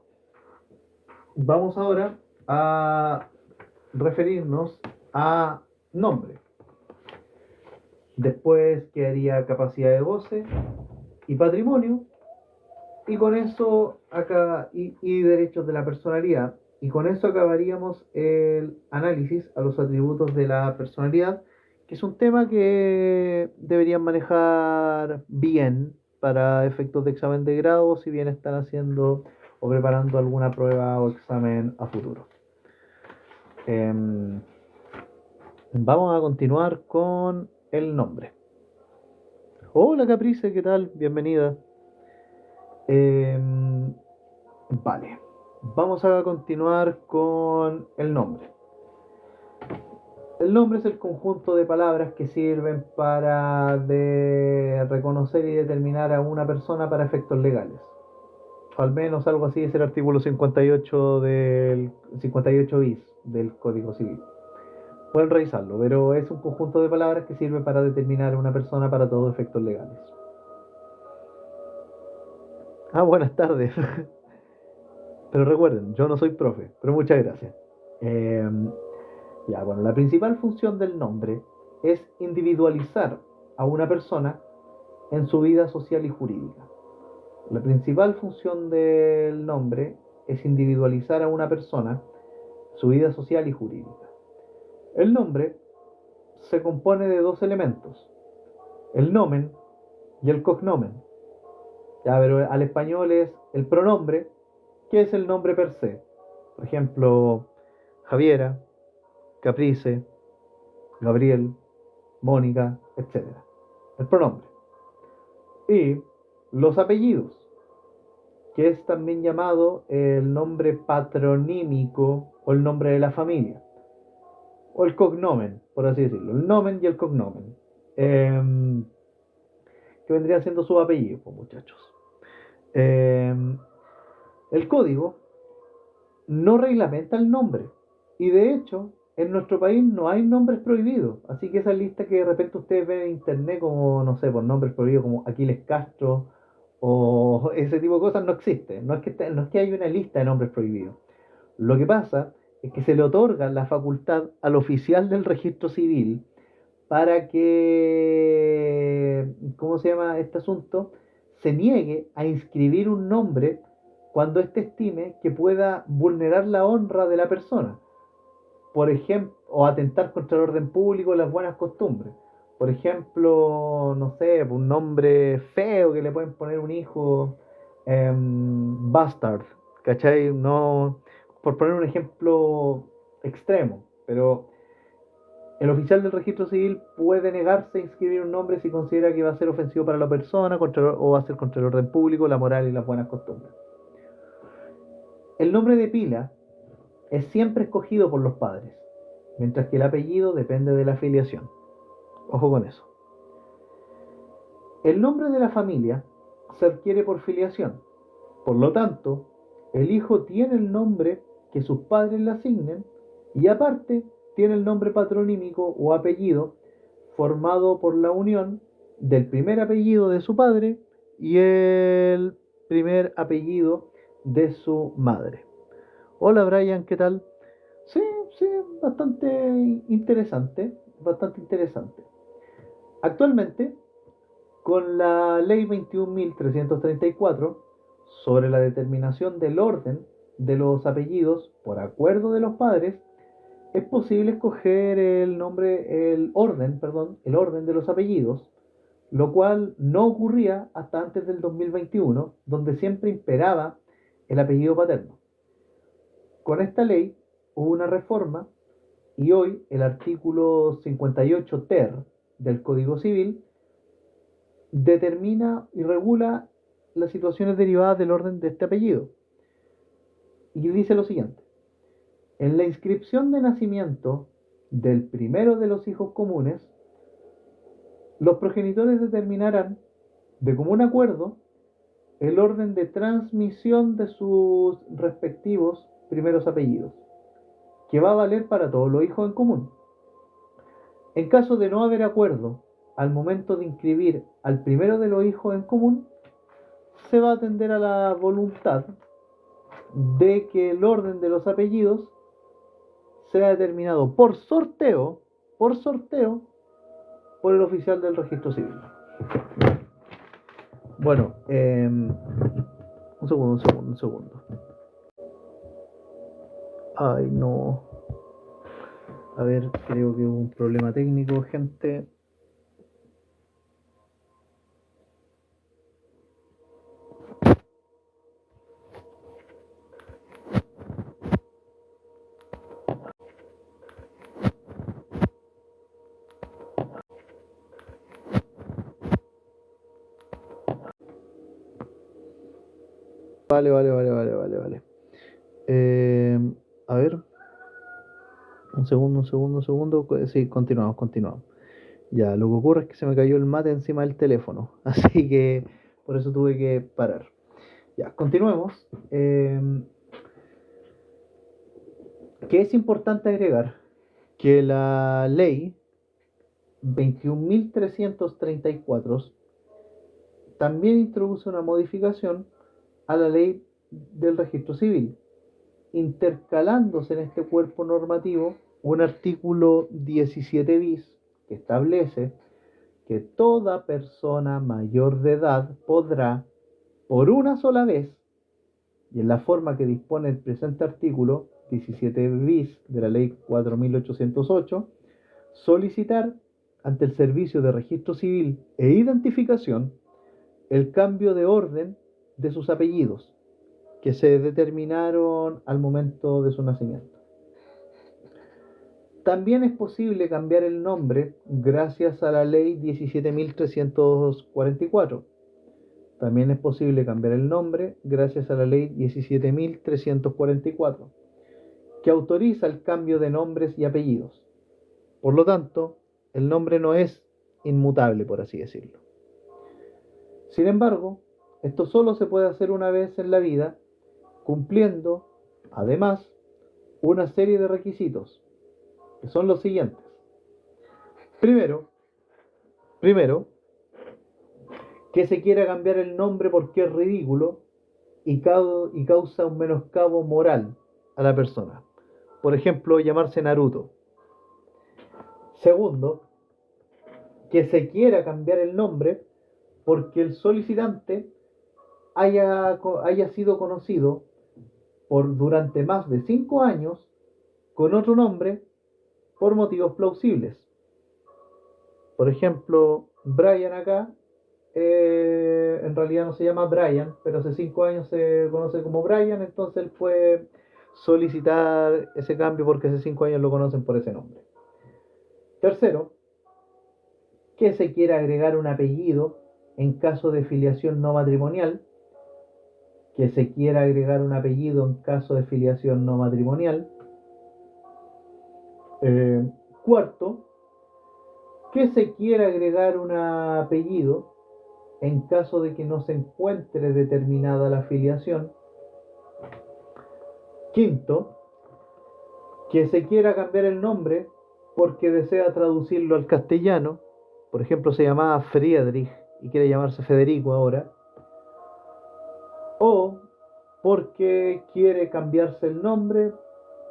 Vamos ahora a referirnos a nombre. Después quedaría capacidad de goce y patrimonio. Y con eso acá y derechos de la personalidad. Y con eso acabaríamos el análisis a los atributos de la personalidad, que es un tema que deberían manejar bien para efectos de examen de grado, si bien están haciendo o preparando alguna prueba o examen a futuro. Vamos a continuar con el nombre. Hola Caprice, ¿qué tal? Bienvenida. Vale, vamos a continuar con el nombre. El nombre es el conjunto de palabras que sirven para reconocer y determinar a una persona para efectos legales. O al menos algo así es el artículo 58 del 58 bis del Código Civil. Pueden revisarlo, pero es un conjunto de palabras que sirve para determinar a una persona para todos efectos legales. Ah, buenas tardes. Pero recuerden, yo no soy profe, pero muchas gracias. Ya, bueno, la principal función del nombre es individualizar a una persona en su vida social y jurídica. La principal función del nombre es individualizar a una persona, su vida social y jurídica. El nombre se compone de dos elementos, el nomen y el cognomen. Ya, pero al español es el pronombre, que es el nombre per se. Por ejemplo, Javiera, Caprice, Gabriel, Mónica, etc. El pronombre. Y los apellidos, que es también llamado el nombre patronímico o el nombre de la familia. O el cognomen, por así decirlo. El nomen y el cognomen. Que vendrían siendo sus apellidos, pues, muchachos. El código no reglamenta el nombre. Y de hecho, en nuestro país no hay nombres prohibidos. Así que esa lista que de repente ustedes ven en internet como, no sé, por nombres prohibidos como Aquiles Castro o ese tipo de cosas no existe. No es que haya una lista de nombres prohibidos. Lo que pasa es que se le otorga la facultad al oficial del registro civil para que, ¿cómo se llama este asunto? Se niegue a inscribir un nombre cuando éste estime que pueda vulnerar la honra de la persona, por ejemplo, o atentar contra el orden público o las buenas costumbres. Por ejemplo, no sé, un nombre feo que le pueden poner un hijo, bastard, ¿cachai? No, por poner un ejemplo extremo, pero El oficial del registro civil puede negarse a inscribir un nombre si considera que va a ser ofensivo para la persona o va a ser contra el orden público, la moral y las buenas costumbres. El nombre de pila es siempre escogido por los padres, mientras que el apellido depende de la afiliación. Ojo con eso. El nombre de la familia se adquiere por filiación. Por lo tanto, el hijo tiene el nombre que sus padres le asignen y aparte tiene el nombre patronímico o apellido formado por la unión del primer apellido de su padre y el primer apellido de su madre. Hola Brian, ¿qué tal? Sí, sí, bastante interesante, bastante interesante. Actualmente, con la ley 21.334 sobre la determinación del orden de los apellidos por acuerdo de los padres, es posible escoger el orden de los apellidos, lo cual no ocurría hasta antes del 2021, donde siempre imperaba el apellido paterno. Con esta ley hubo una reforma y hoy el artículo 58 ter del Código Civil determina y regula las situaciones derivadas del orden de este apellido. Y dice lo siguiente: en la inscripción de nacimiento del primero de los hijos comunes, los progenitores determinarán de común acuerdo el orden de transmisión de sus respectivos primeros apellidos, que va a valer para todos los hijos en común. En caso de no haber acuerdo al momento de inscribir al primero de los hijos en común, se va a atender a la voluntad de que el orden de los apellidos sea determinado por sorteo por el oficial del registro civil. Bueno, un segundo. Ay, no. A ver, creo que hubo un problema técnico, gente. Vale. A ver, un segundo. Sí, continuamos. Ya, lo que ocurre es que se me cayó el mate encima del teléfono, así que por eso tuve que parar. Ya, continuemos. Que es importante agregar que la ley 21.334 también introduce una modificación a la ley del registro civil, intercalándose en este cuerpo normativo un artículo 17 bis que establece que toda persona mayor de edad podrá, por una sola vez, y en la forma que dispone el presente artículo 17 bis de la ley 4.808, solicitar ante el Servicio de Registro Civil e Identificación el cambio de orden de sus apellidos, que se determinaron al momento de su nacimiento. También es posible cambiar el nombre gracias a la ley 17.344. También es posible cambiar el nombre gracias a la ley 17.344, que autoriza el cambio de nombres y apellidos. Por lo tanto, el nombre no es inmutable, por así decirlo. Sin embargo, esto solo se puede hacer una vez en la vida, cumpliendo, además, una serie de requisitos, que son los siguientes. Primero, que se quiera cambiar el nombre porque es ridículo y causa un menoscabo moral a la persona. Por ejemplo, llamarse Naruto. Segundo, que se quiera cambiar el nombre porque el solicitante haya sido conocido durante más de 5 años con otro nombre por motivos plausibles. Por ejemplo, Brian acá en realidad no se llama Brian, pero hace 5 años se conoce como Brian, entonces él puede solicitar ese cambio porque hace 5 años lo conocen por ese nombre. Tercero, que se quiera agregar un apellido en caso de filiación no matrimonial, que se quiera agregar un apellido en caso de filiación no matrimonial. Cuarto, que se quiera agregar un apellido en caso de que no se encuentre determinada la filiación. Quinto, que se quiera cambiar el nombre porque desea traducirlo al castellano. Por ejemplo, se llamaba Friedrich y quiere llamarse Federico ahora. O porque quiere cambiarse el nombre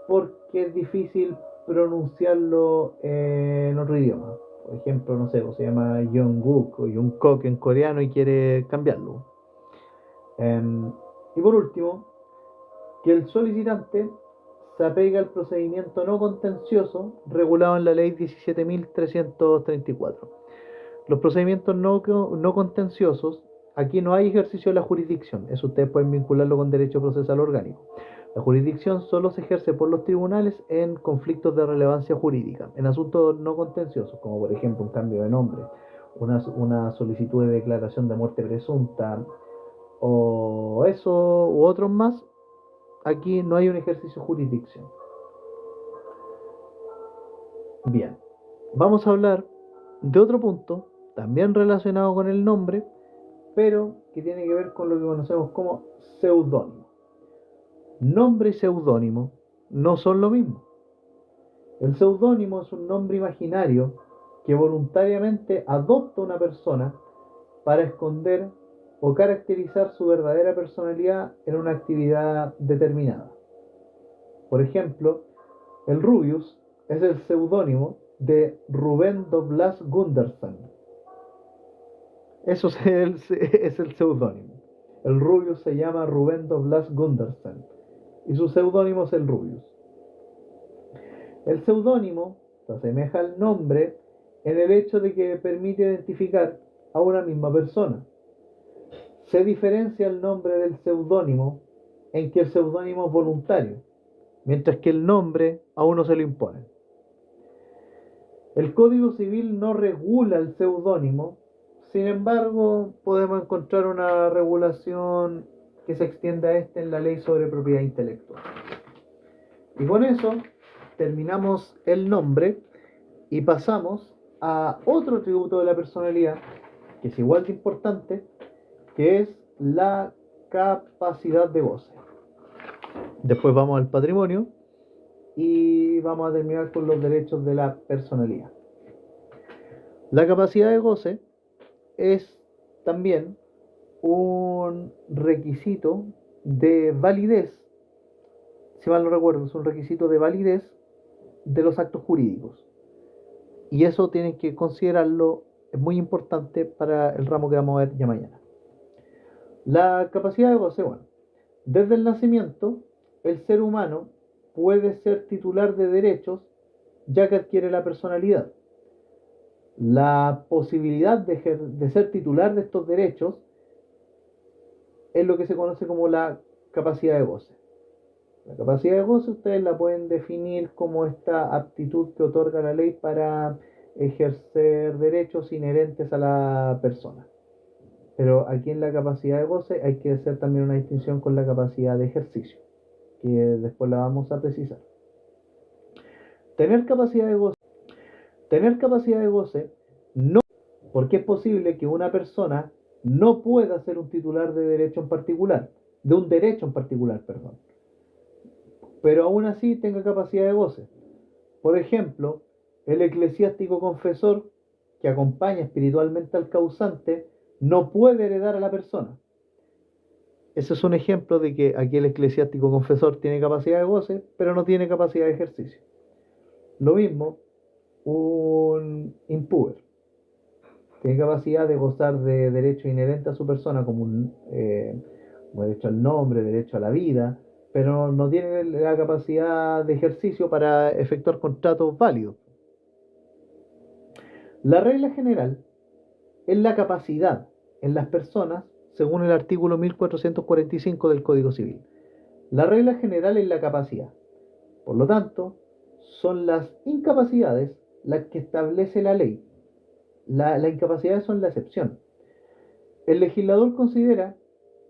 porque es difícil pronunciarlo en otro idioma. Por ejemplo, no sé, se llama Jungkook o Jungkook en coreano y quiere cambiarlo. Y por último, que el solicitante se apega al procedimiento no contencioso regulado en la ley 17.334. Los procedimientos no contenciosos, aquí no hay ejercicio de la jurisdicción, eso ustedes pueden vincularlo con derecho procesal orgánico. La jurisdicción solo se ejerce por los tribunales en conflictos de relevancia jurídica, en asuntos no contenciosos, como por ejemplo un cambio de nombre, una solicitud de declaración de muerte presunta, o eso u otros más. Aquí no hay un ejercicio de jurisdicción. Bien, vamos a hablar de otro punto, también relacionado con el nombre, pero que tiene que ver con lo que conocemos como seudónimo. Nombre y seudónimo no son lo mismo. El seudónimo es un nombre imaginario que voluntariamente adopta una persona para esconder o caracterizar su verdadera personalidad en una actividad determinada. Por ejemplo, el Rubius es el seudónimo de Rubén Doblas Gundersen. Eso es el seudónimo. El Rubius se llama Rubén Doblas Gundersen y su seudónimo es el Rubius. El seudónimo se asemeja al nombre en el hecho de que permite identificar a una misma persona. Se diferencia el nombre del seudónimo en que el seudónimo es voluntario, mientras que el nombre a uno se lo impone. El Código Civil no regula el seudónimo, sin embargo, podemos encontrar una regulación que se extiende a este en la Ley sobre Propiedad Intelectual. Y con eso terminamos el nombre y pasamos a otro atributo de la personalidad, que es igual de importante, que es la capacidad de goce. Después vamos al patrimonio y vamos a terminar con los derechos de la personalidad. La capacidad de goce es también un requisito de validez, si mal no recuerdo, es un requisito de validez de los actos jurídicos. Y eso tienen que considerarlo, es muy importante para el ramo que vamos a ver ya mañana. La capacidad de goce, bueno, desde el nacimiento, el ser humano puede ser titular de derechos ya que adquiere la personalidad. La posibilidad de ser titular de estos derechos es lo que se conoce como la capacidad de goce. La capacidad de goce ustedes la pueden definir como esta aptitud que otorga la ley para ejercer derechos inherentes a la persona. Pero aquí en la capacidad de goce hay que hacer también una distinción con la capacidad de ejercicio, que después la vamos a precisar. Tener capacidad de goce no, porque es posible que una persona no pueda ser un titular de derecho en particular, de un derecho en particular, perdón, pero aún así tenga capacidad de goce. Por ejemplo, el eclesiástico confesor que acompaña espiritualmente al causante no puede heredar a la persona. Ese es un ejemplo de que aquí el eclesiástico confesor tiene capacidad de goce, pero no tiene capacidad de ejercicio. Lo mismo, un impúber tiene capacidad de gozar de derecho inherente a su persona, como derecho al nombre, derecho a la vida, pero no tiene la capacidad de ejercicio para efectuar contratos válidos. La regla general es la capacidad en las personas, según el artículo 1445 del Código Civil. La regla general es la capacidad. Por lo tanto, son las incapacidades las que establece la ley. Las incapacidades son la excepción. El legislador considera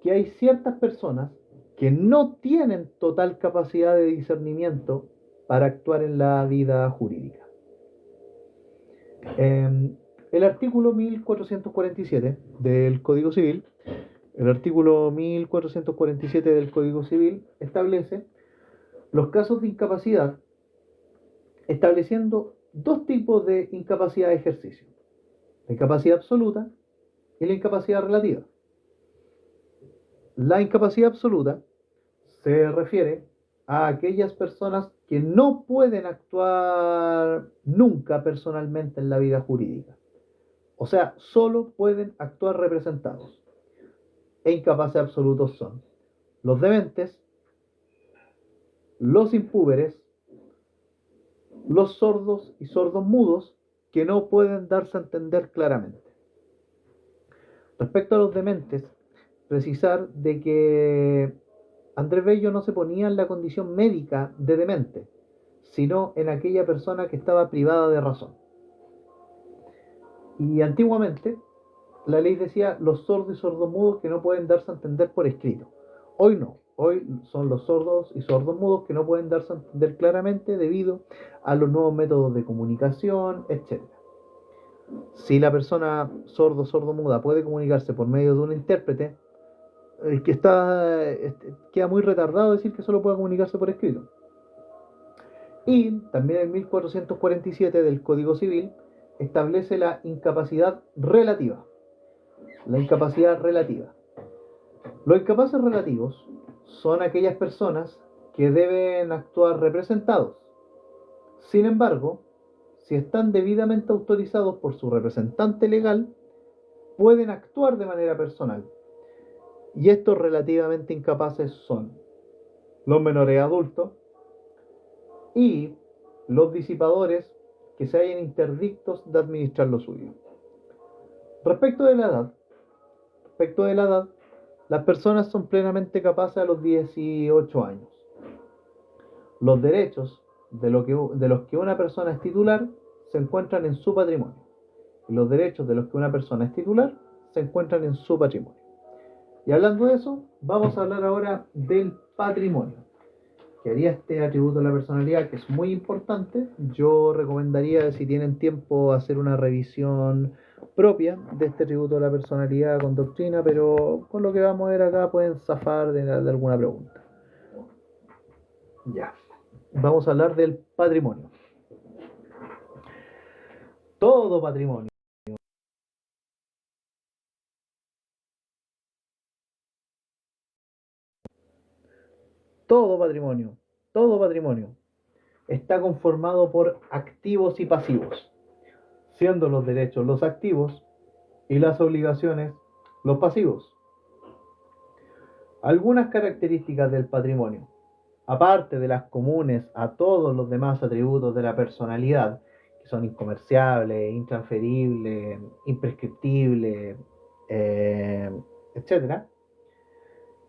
que hay ciertas personas que no tienen total capacidad de discernimiento para actuar en la vida jurídica. El artículo 1447 del Código Civil, el artículo 1447 del Código Civil establece los casos de incapacidad, estableciendo dos tipos de incapacidad de ejercicio: la incapacidad absoluta y la incapacidad relativa. La incapacidad absoluta se refiere a aquellas personas que no pueden actuar nunca personalmente en la vida jurídica. O sea, solo pueden actuar representados. E incapaces absolutos son los dementes, los impúberes, los sordos y sordos mudos que no pueden darse a entender claramente. Respecto a los dementes, precisar de que Andrés Bello no se ponía en la condición médica de demente, sino en aquella persona que estaba privada de razón. Y antiguamente la ley decía los sordos y sordomudos que no pueden darse a entender por escrito. Hoy no, hoy son los sordos y sordomudos que no pueden darse a entender claramente debido a los nuevos métodos de comunicación, etc. Si la persona sordo-sordomuda puede comunicarse por medio de un intérprete, queda muy retardado decir que solo puede comunicarse por escrito. Y también el 1447 del Código Civil establece la incapacidad relativa. La incapacidad relativa. Los incapaces relativos son aquellas personas que deben actuar representados. Sin embargo, si están debidamente autorizados por su representante legal, pueden actuar de manera personal. Y estos relativamente incapaces son los menores adultos y los disipadores que se hallen interdictos de administrar lo suyo. Respecto de la edad, las personas son plenamente capaces a los 18 años. Los derechos de los que una persona es titular se encuentran en su patrimonio. Y los derechos de los que una persona es titular se encuentran en su patrimonio. Y hablando de eso, vamos a hablar ahora del patrimonio, que haría este atributo de la personalidad, que es muy importante. Yo recomendaría, si tienen tiempo, hacer una revisión propia de este atributo de la personalidad con doctrina, pero con lo que vamos a ver acá pueden zafar de alguna pregunta. Ya, vamos a hablar del patrimonio. Todo patrimonio todo patrimonio, todo patrimonio está conformado por activos y pasivos, siendo los derechos los activos y las obligaciones los pasivos. Algunas características del patrimonio, aparte de las comunes a todos los demás atributos de la personalidad, que son incomerciables, intransferibles, imprescriptibles, etc.,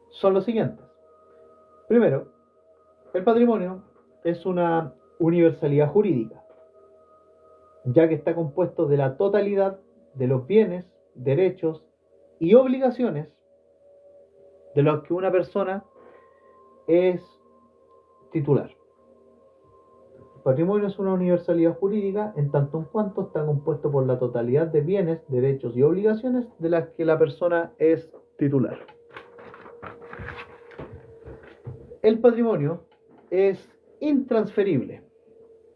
son los siguientes. Primero, el patrimonio es una universalidad jurídica, ya que está compuesto de la totalidad de los bienes, derechos y obligaciones de los que una persona es titular. El patrimonio es una universalidad jurídica en tanto en cuanto está compuesto por la totalidad de bienes, derechos y obligaciones de las que la persona es titular. El patrimonio es intransferible.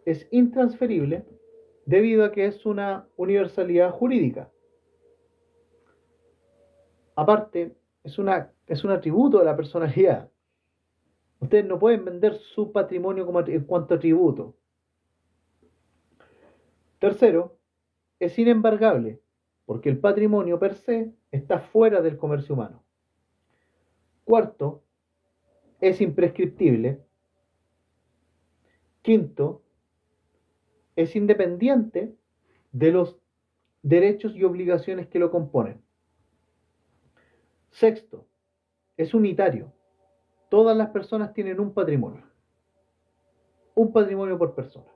Es intransferible debido a que es una universalidad jurídica. Aparte, es un atributo de la personalidad. Ustedes no pueden vender su patrimonio en cuanto a atributo. Tercero, es inembargable, porque el patrimonio per se está fuera del comercio humano. Cuarto, es imprescriptible. Quinto, es independiente de los derechos y obligaciones que lo componen. Sexto, es unitario. Todas las personas tienen un patrimonio por persona.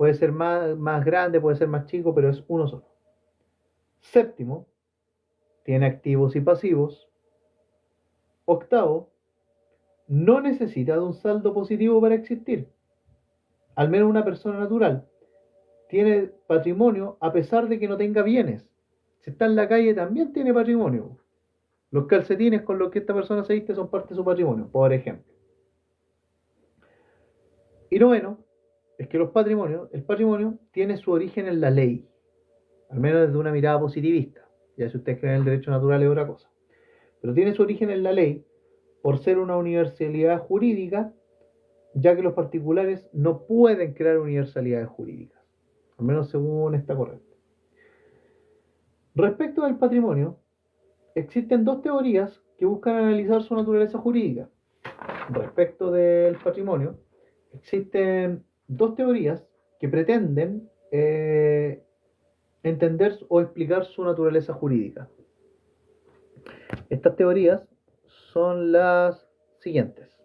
Puede ser más grande, puede ser más chico, pero es uno solo. Séptimo, tiene activos y pasivos. Octavo, no necesita de un saldo positivo para existir. Al menos una persona natural tiene patrimonio a pesar de que no tenga bienes. Si está en la calle también tiene patrimonio. Los calcetines con los que esta persona se viste son parte de su patrimonio, por ejemplo. Y noveno, es que el patrimonio tiene su origen en la ley, al menos desde una mirada positivista. Ya si ustedes creen en el derecho natural es otra cosa. Pero tiene su origen en la ley por ser una universalidad jurídica, ya que los particulares no pueden crear universalidades jurídicas, al menos según esta corriente. Respecto del patrimonio, existen dos teorías que buscan analizar su naturaleza jurídica. Respecto del patrimonio, existen dos teorías que pretenden entender o explicar su naturaleza jurídica. Estas teorías son las siguientes.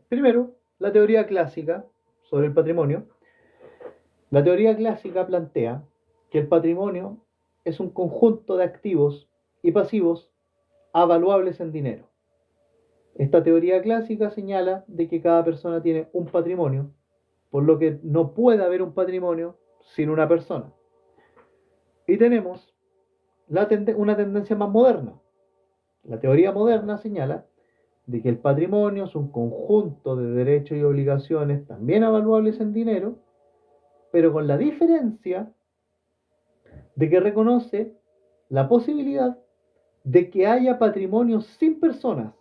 Primero, la teoría clásica sobre el patrimonio. La teoría clásica plantea que el patrimonio es un conjunto de activos y pasivos avaluables en dinero. Esta teoría clásica señala de que cada persona tiene un patrimonio, por lo que no puede haber un patrimonio sin una persona. Y tenemos una tendencia más moderna. La teoría moderna señala de que el patrimonio es un conjunto de derechos y obligaciones también avaluables en dinero, pero con la diferencia de que reconoce la posibilidad de que haya patrimonios sin personas,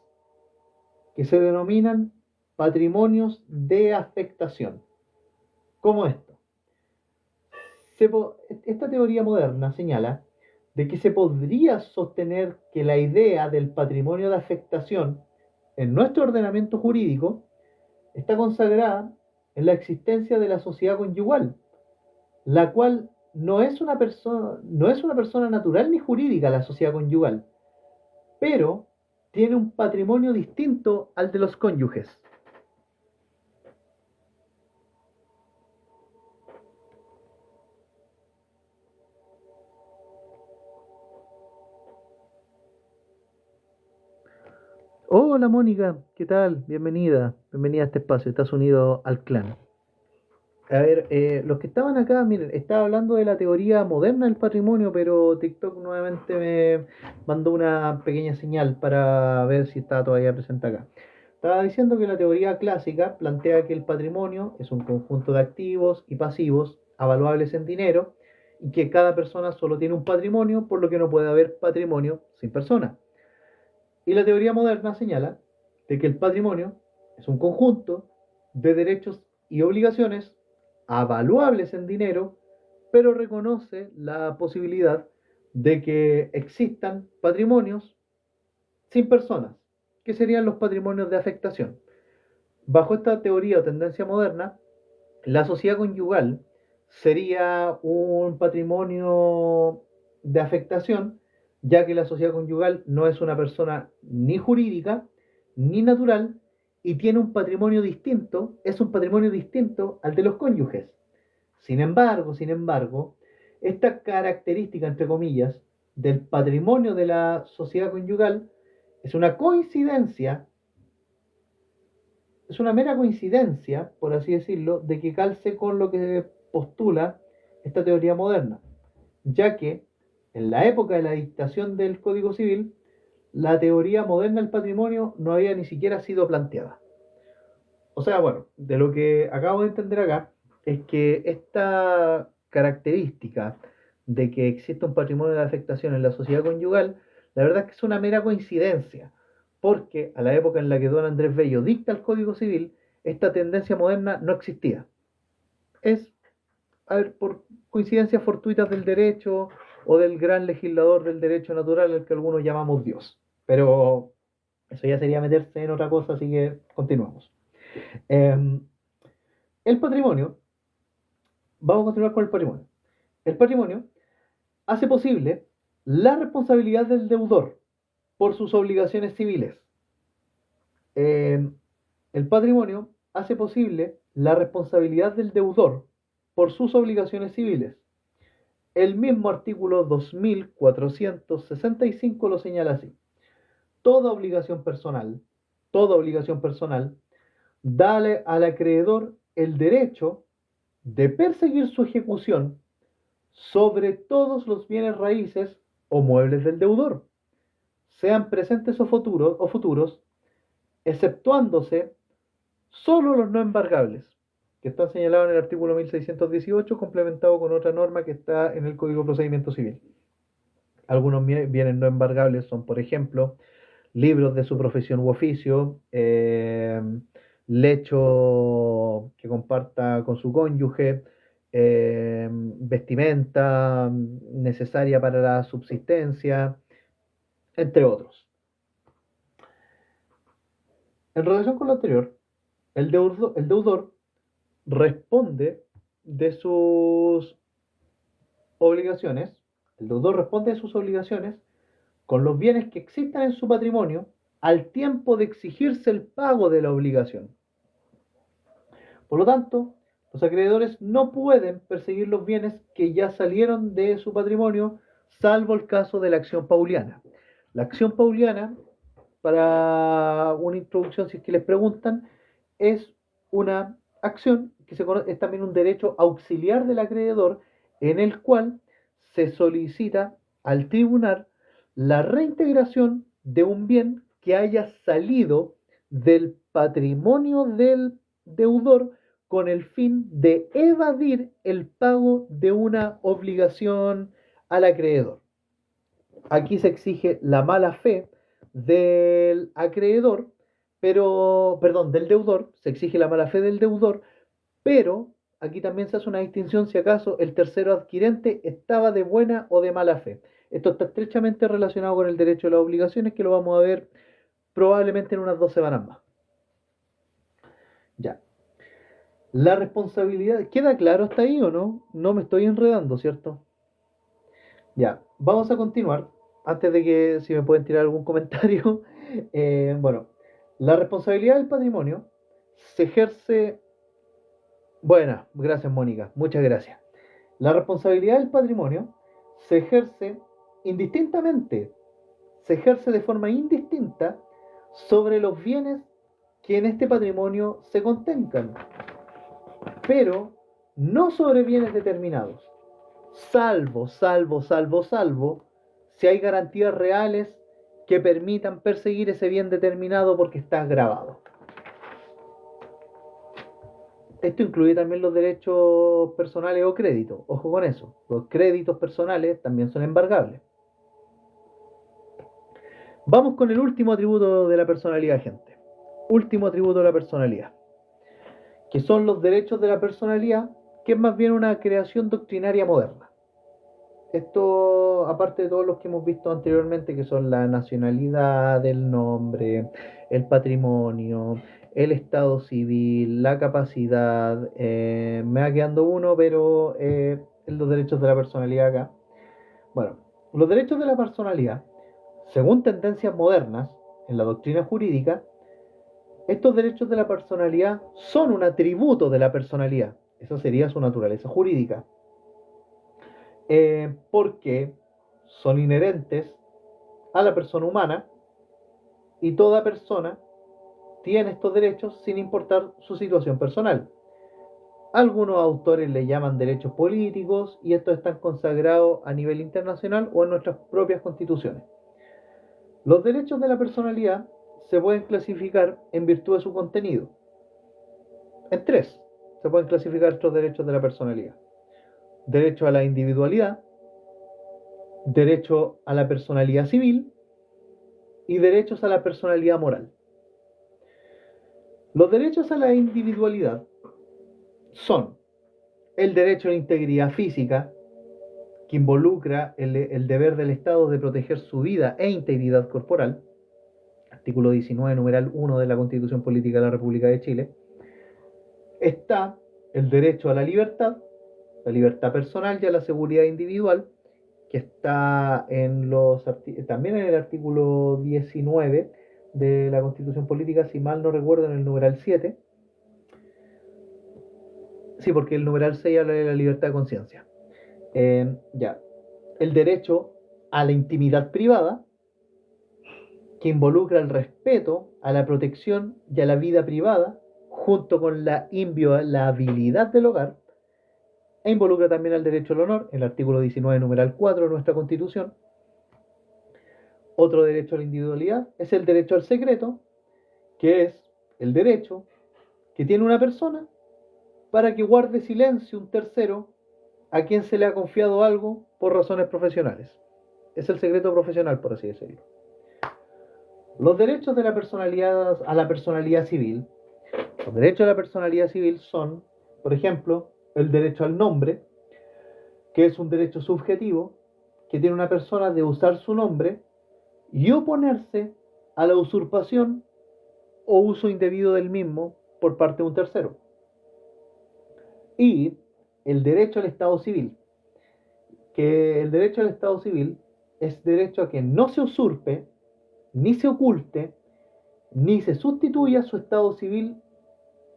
que se denominan patrimonios de afectación. ¿Cómo esto? Esta teoría moderna señala de que se podría sostener que la idea del patrimonio de afectación en nuestro ordenamiento jurídico está consagrada en la existencia de la sociedad conyugal, la cual no es una persona natural ni jurídica, la sociedad conyugal, pero tiene un patrimonio distinto al de los cónyuges. Hola Mónica, ¿qué tal? Bienvenida a este espacio, estás unido al clan. A ver, los que estaban acá, miren, estaba hablando de la teoría moderna del patrimonio, pero TikTok nuevamente me mandó una pequeña señal para ver si estaba todavía presente acá. Estaba diciendo que la teoría clásica plantea que el patrimonio es un conjunto de activos y pasivos avaluables en dinero y que cada persona solo tiene un patrimonio, por lo que no puede haber patrimonio sin persona. Y la teoría moderna señala de que el patrimonio es un conjunto de derechos y obligaciones avaluables en dinero, pero reconoce la posibilidad de que existan patrimonios sin personas, que serían los patrimonios de afectación. Bajo esta teoría o tendencia moderna, la sociedad conyugal sería un patrimonio de afectación, ya que la sociedad conyugal no es una persona ni jurídica ni natural y tiene un patrimonio distinto, es un patrimonio distinto al de los cónyuges. Sin embargo, esta característica, entre comillas, del patrimonio de la sociedad conyugal es una coincidencia, es una mera coincidencia, por así decirlo, de que calce con lo que postula esta teoría moderna, ya que en la época de la dictación del Código Civil, la teoría moderna del patrimonio no había ni siquiera sido planteada. O sea, bueno, de lo que acabo de entender acá, es que esta característica de que existe un patrimonio de afectación en la sociedad conyugal, la verdad es que es una mera coincidencia, porque a la época en la que don Andrés Bello dicta el Código Civil, esta tendencia moderna no existía. Es, a ver, por coincidencias fortuitas del derecho o del gran legislador del derecho natural al que algunos llamamos Dios. Pero eso ya sería meterse en otra cosa, así que continuamos. El patrimonio, vamos a continuar con el patrimonio. El patrimonio hace posible la responsabilidad del deudor por sus obligaciones civiles. El patrimonio hace posible la responsabilidad del deudor por sus obligaciones civiles. El mismo artículo 2465 lo señala así. Toda obligación personal, dale al acreedor el derecho de perseguir su ejecución sobre todos los bienes raíces o muebles del deudor, sean presentes o futuros, exceptuándose solo los no embargables, que están señalados en el artículo 1618, complementado con otra norma que está en el Código de Procedimiento Civil. Algunos bienes no embargables son, por ejemplo, libros de su profesión u oficio, lecho que comparta con su cónyuge, vestimenta necesaria para la subsistencia, entre otros. En relación con lo anterior, el deudor responde de sus obligaciones, con los bienes que existan en su patrimonio al tiempo de exigirse el pago de la obligación. Por lo tanto, los acreedores no pueden perseguir los bienes que ya salieron de su patrimonio, salvo el caso de la acción pauliana. La acción pauliana, para una introducción, si es que les preguntan, es una acción que es también un derecho auxiliar del acreedor, en el cual se solicita al tribunal la reintegración de un bien que haya salido del patrimonio del deudor con el fin de evadir el pago de una obligación al acreedor. Aquí se exige la mala fe del acreedor, del deudor, se exige la mala fe del deudor, pero aquí también se hace una distinción si acaso el tercero adquirente estaba de buena o de mala fe. Esto está estrechamente relacionado con el derecho de las obligaciones, que lo vamos a ver probablemente en unas 2 semanas más. Ya. La responsabilidad, ¿queda claro hasta ahí o no? No me estoy enredando, ¿cierto? Ya, vamos a continuar. Antes de que si me pueden tirar algún comentario. Bueno, la responsabilidad del patrimonio se ejerce. Buena, gracias Mónica, muchas gracias. La responsabilidad del patrimonio se ejerce indistintamente, se ejerce de forma indistinta sobre los bienes que en este patrimonio se contengan, pero no sobre bienes determinados, salvo si hay garantías reales que permitan perseguir ese bien determinado porque está grabado. Esto incluye también los derechos personales o créditos. Ojo con eso. Los créditos personales también son embargables. Vamos con el último atributo de la personalidad, gente. Último atributo de la personalidad. Que son los derechos de la personalidad, que es más bien una creación doctrinaria moderna. Esto, aparte de todos los que hemos visto anteriormente, que son la nacionalidad, el nombre, el patrimonio, el estado civil, la capacidad, me va quedando uno, pero los derechos de la personalidad acá. Bueno, los derechos de la personalidad, según tendencias modernas en la doctrina jurídica, estos derechos de la personalidad son un atributo de la personalidad. Esa sería su naturaleza jurídica. Porque son inherentes a la persona humana y toda persona tiene estos derechos sin importar su situación personal. Algunos autores le llaman derechos políticos y estos están consagrados a nivel internacional o en nuestras propias constituciones. Los derechos de la personalidad se pueden clasificar en virtud de su contenido. En 3 se pueden clasificar estos derechos de la personalidad: derecho a la individualidad, derecho a la personalidad civil y derechos a la personalidad moral. Los derechos a la individualidad son el derecho a la integridad física, que involucra el deber del Estado de proteger su vida e integridad corporal, artículo 19, numeral 1 de la Constitución Política de la República de Chile. Está el derecho a la libertad personal y a la seguridad individual, que está también en el artículo 19 de la Constitución Política, si mal no recuerdo, en el numeral 7. Sí, porque el numeral 6 habla de la libertad de conciencia. Ya. El derecho a la intimidad privada, que involucra el respeto a la protección y a la vida privada, junto con la inviolabilidad del hogar, e involucra también al derecho al honor, el artículo 19, numeral 4 de nuestra Constitución. Otro derecho a la individualidad es el derecho al secreto, que es el derecho que tiene una persona para que guarde silencio un tercero a quien se le ha confiado algo por razones profesionales. Es el secreto profesional, por así decirlo. Los derechos de la personalidad a la personalidad civil. Los derechos de la personalidad civil son, por ejemplo, el derecho al nombre, que es un derecho subjetivo que tiene una persona de usar su nombre y oponerse a la usurpación o uso indebido del mismo por parte de un tercero. Y el derecho al Estado civil, que el derecho al Estado civil es derecho a que no se usurpe, ni se oculte, ni se sustituya su estado civil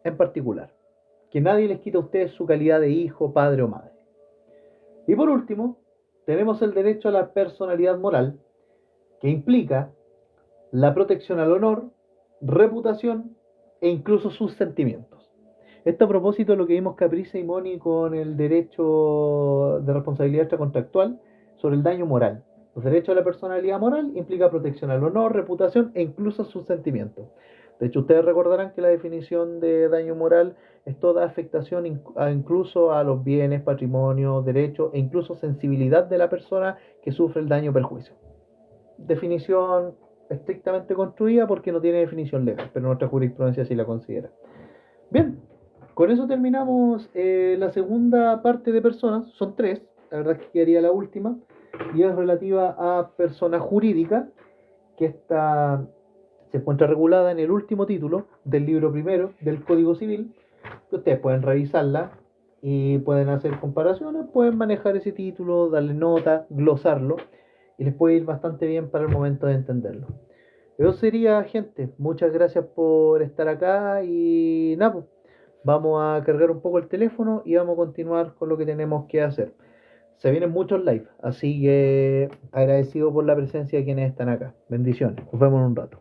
en particular. Que nadie les quite a ustedes su calidad de hijo, padre o madre. Y por último, tenemos el derecho a la personalidad moral, que implica la protección al honor, reputación e incluso sus sentimientos. Esto a propósito de lo que vimos Caprice y Moni con el derecho de responsabilidad extracontractual sobre el daño moral. Los derechos de la personalidad moral implica protección al honor, reputación e incluso sus sentimientos. De hecho, ustedes recordarán que la definición de daño moral es toda afectación incluso a los bienes, patrimonio, derechos e incluso sensibilidad de la persona que sufre el daño o perjuicio. Definición estrictamente construida porque no tiene definición legal, pero nuestra jurisprudencia sí la considera. Bien, con eso terminamos la segunda parte de personas, son 3, la verdad es que quedaría la última, y es relativa a persona jurídica, que se encuentra regulada en el último título del libro primero del Código Civil, que ustedes pueden revisarla y pueden hacer comparaciones, pueden manejar ese título, darle nota, glosarlo, y les puede ir bastante bien para el momento de entenderlo. Eso sería, gente. Muchas gracias por estar acá y nada, pues, vamos a cargar un poco el teléfono y vamos a continuar con lo que tenemos que hacer. Se vienen muchos live, así que agradecido por la presencia de quienes están acá. Bendiciones. Nos vemos en un rato.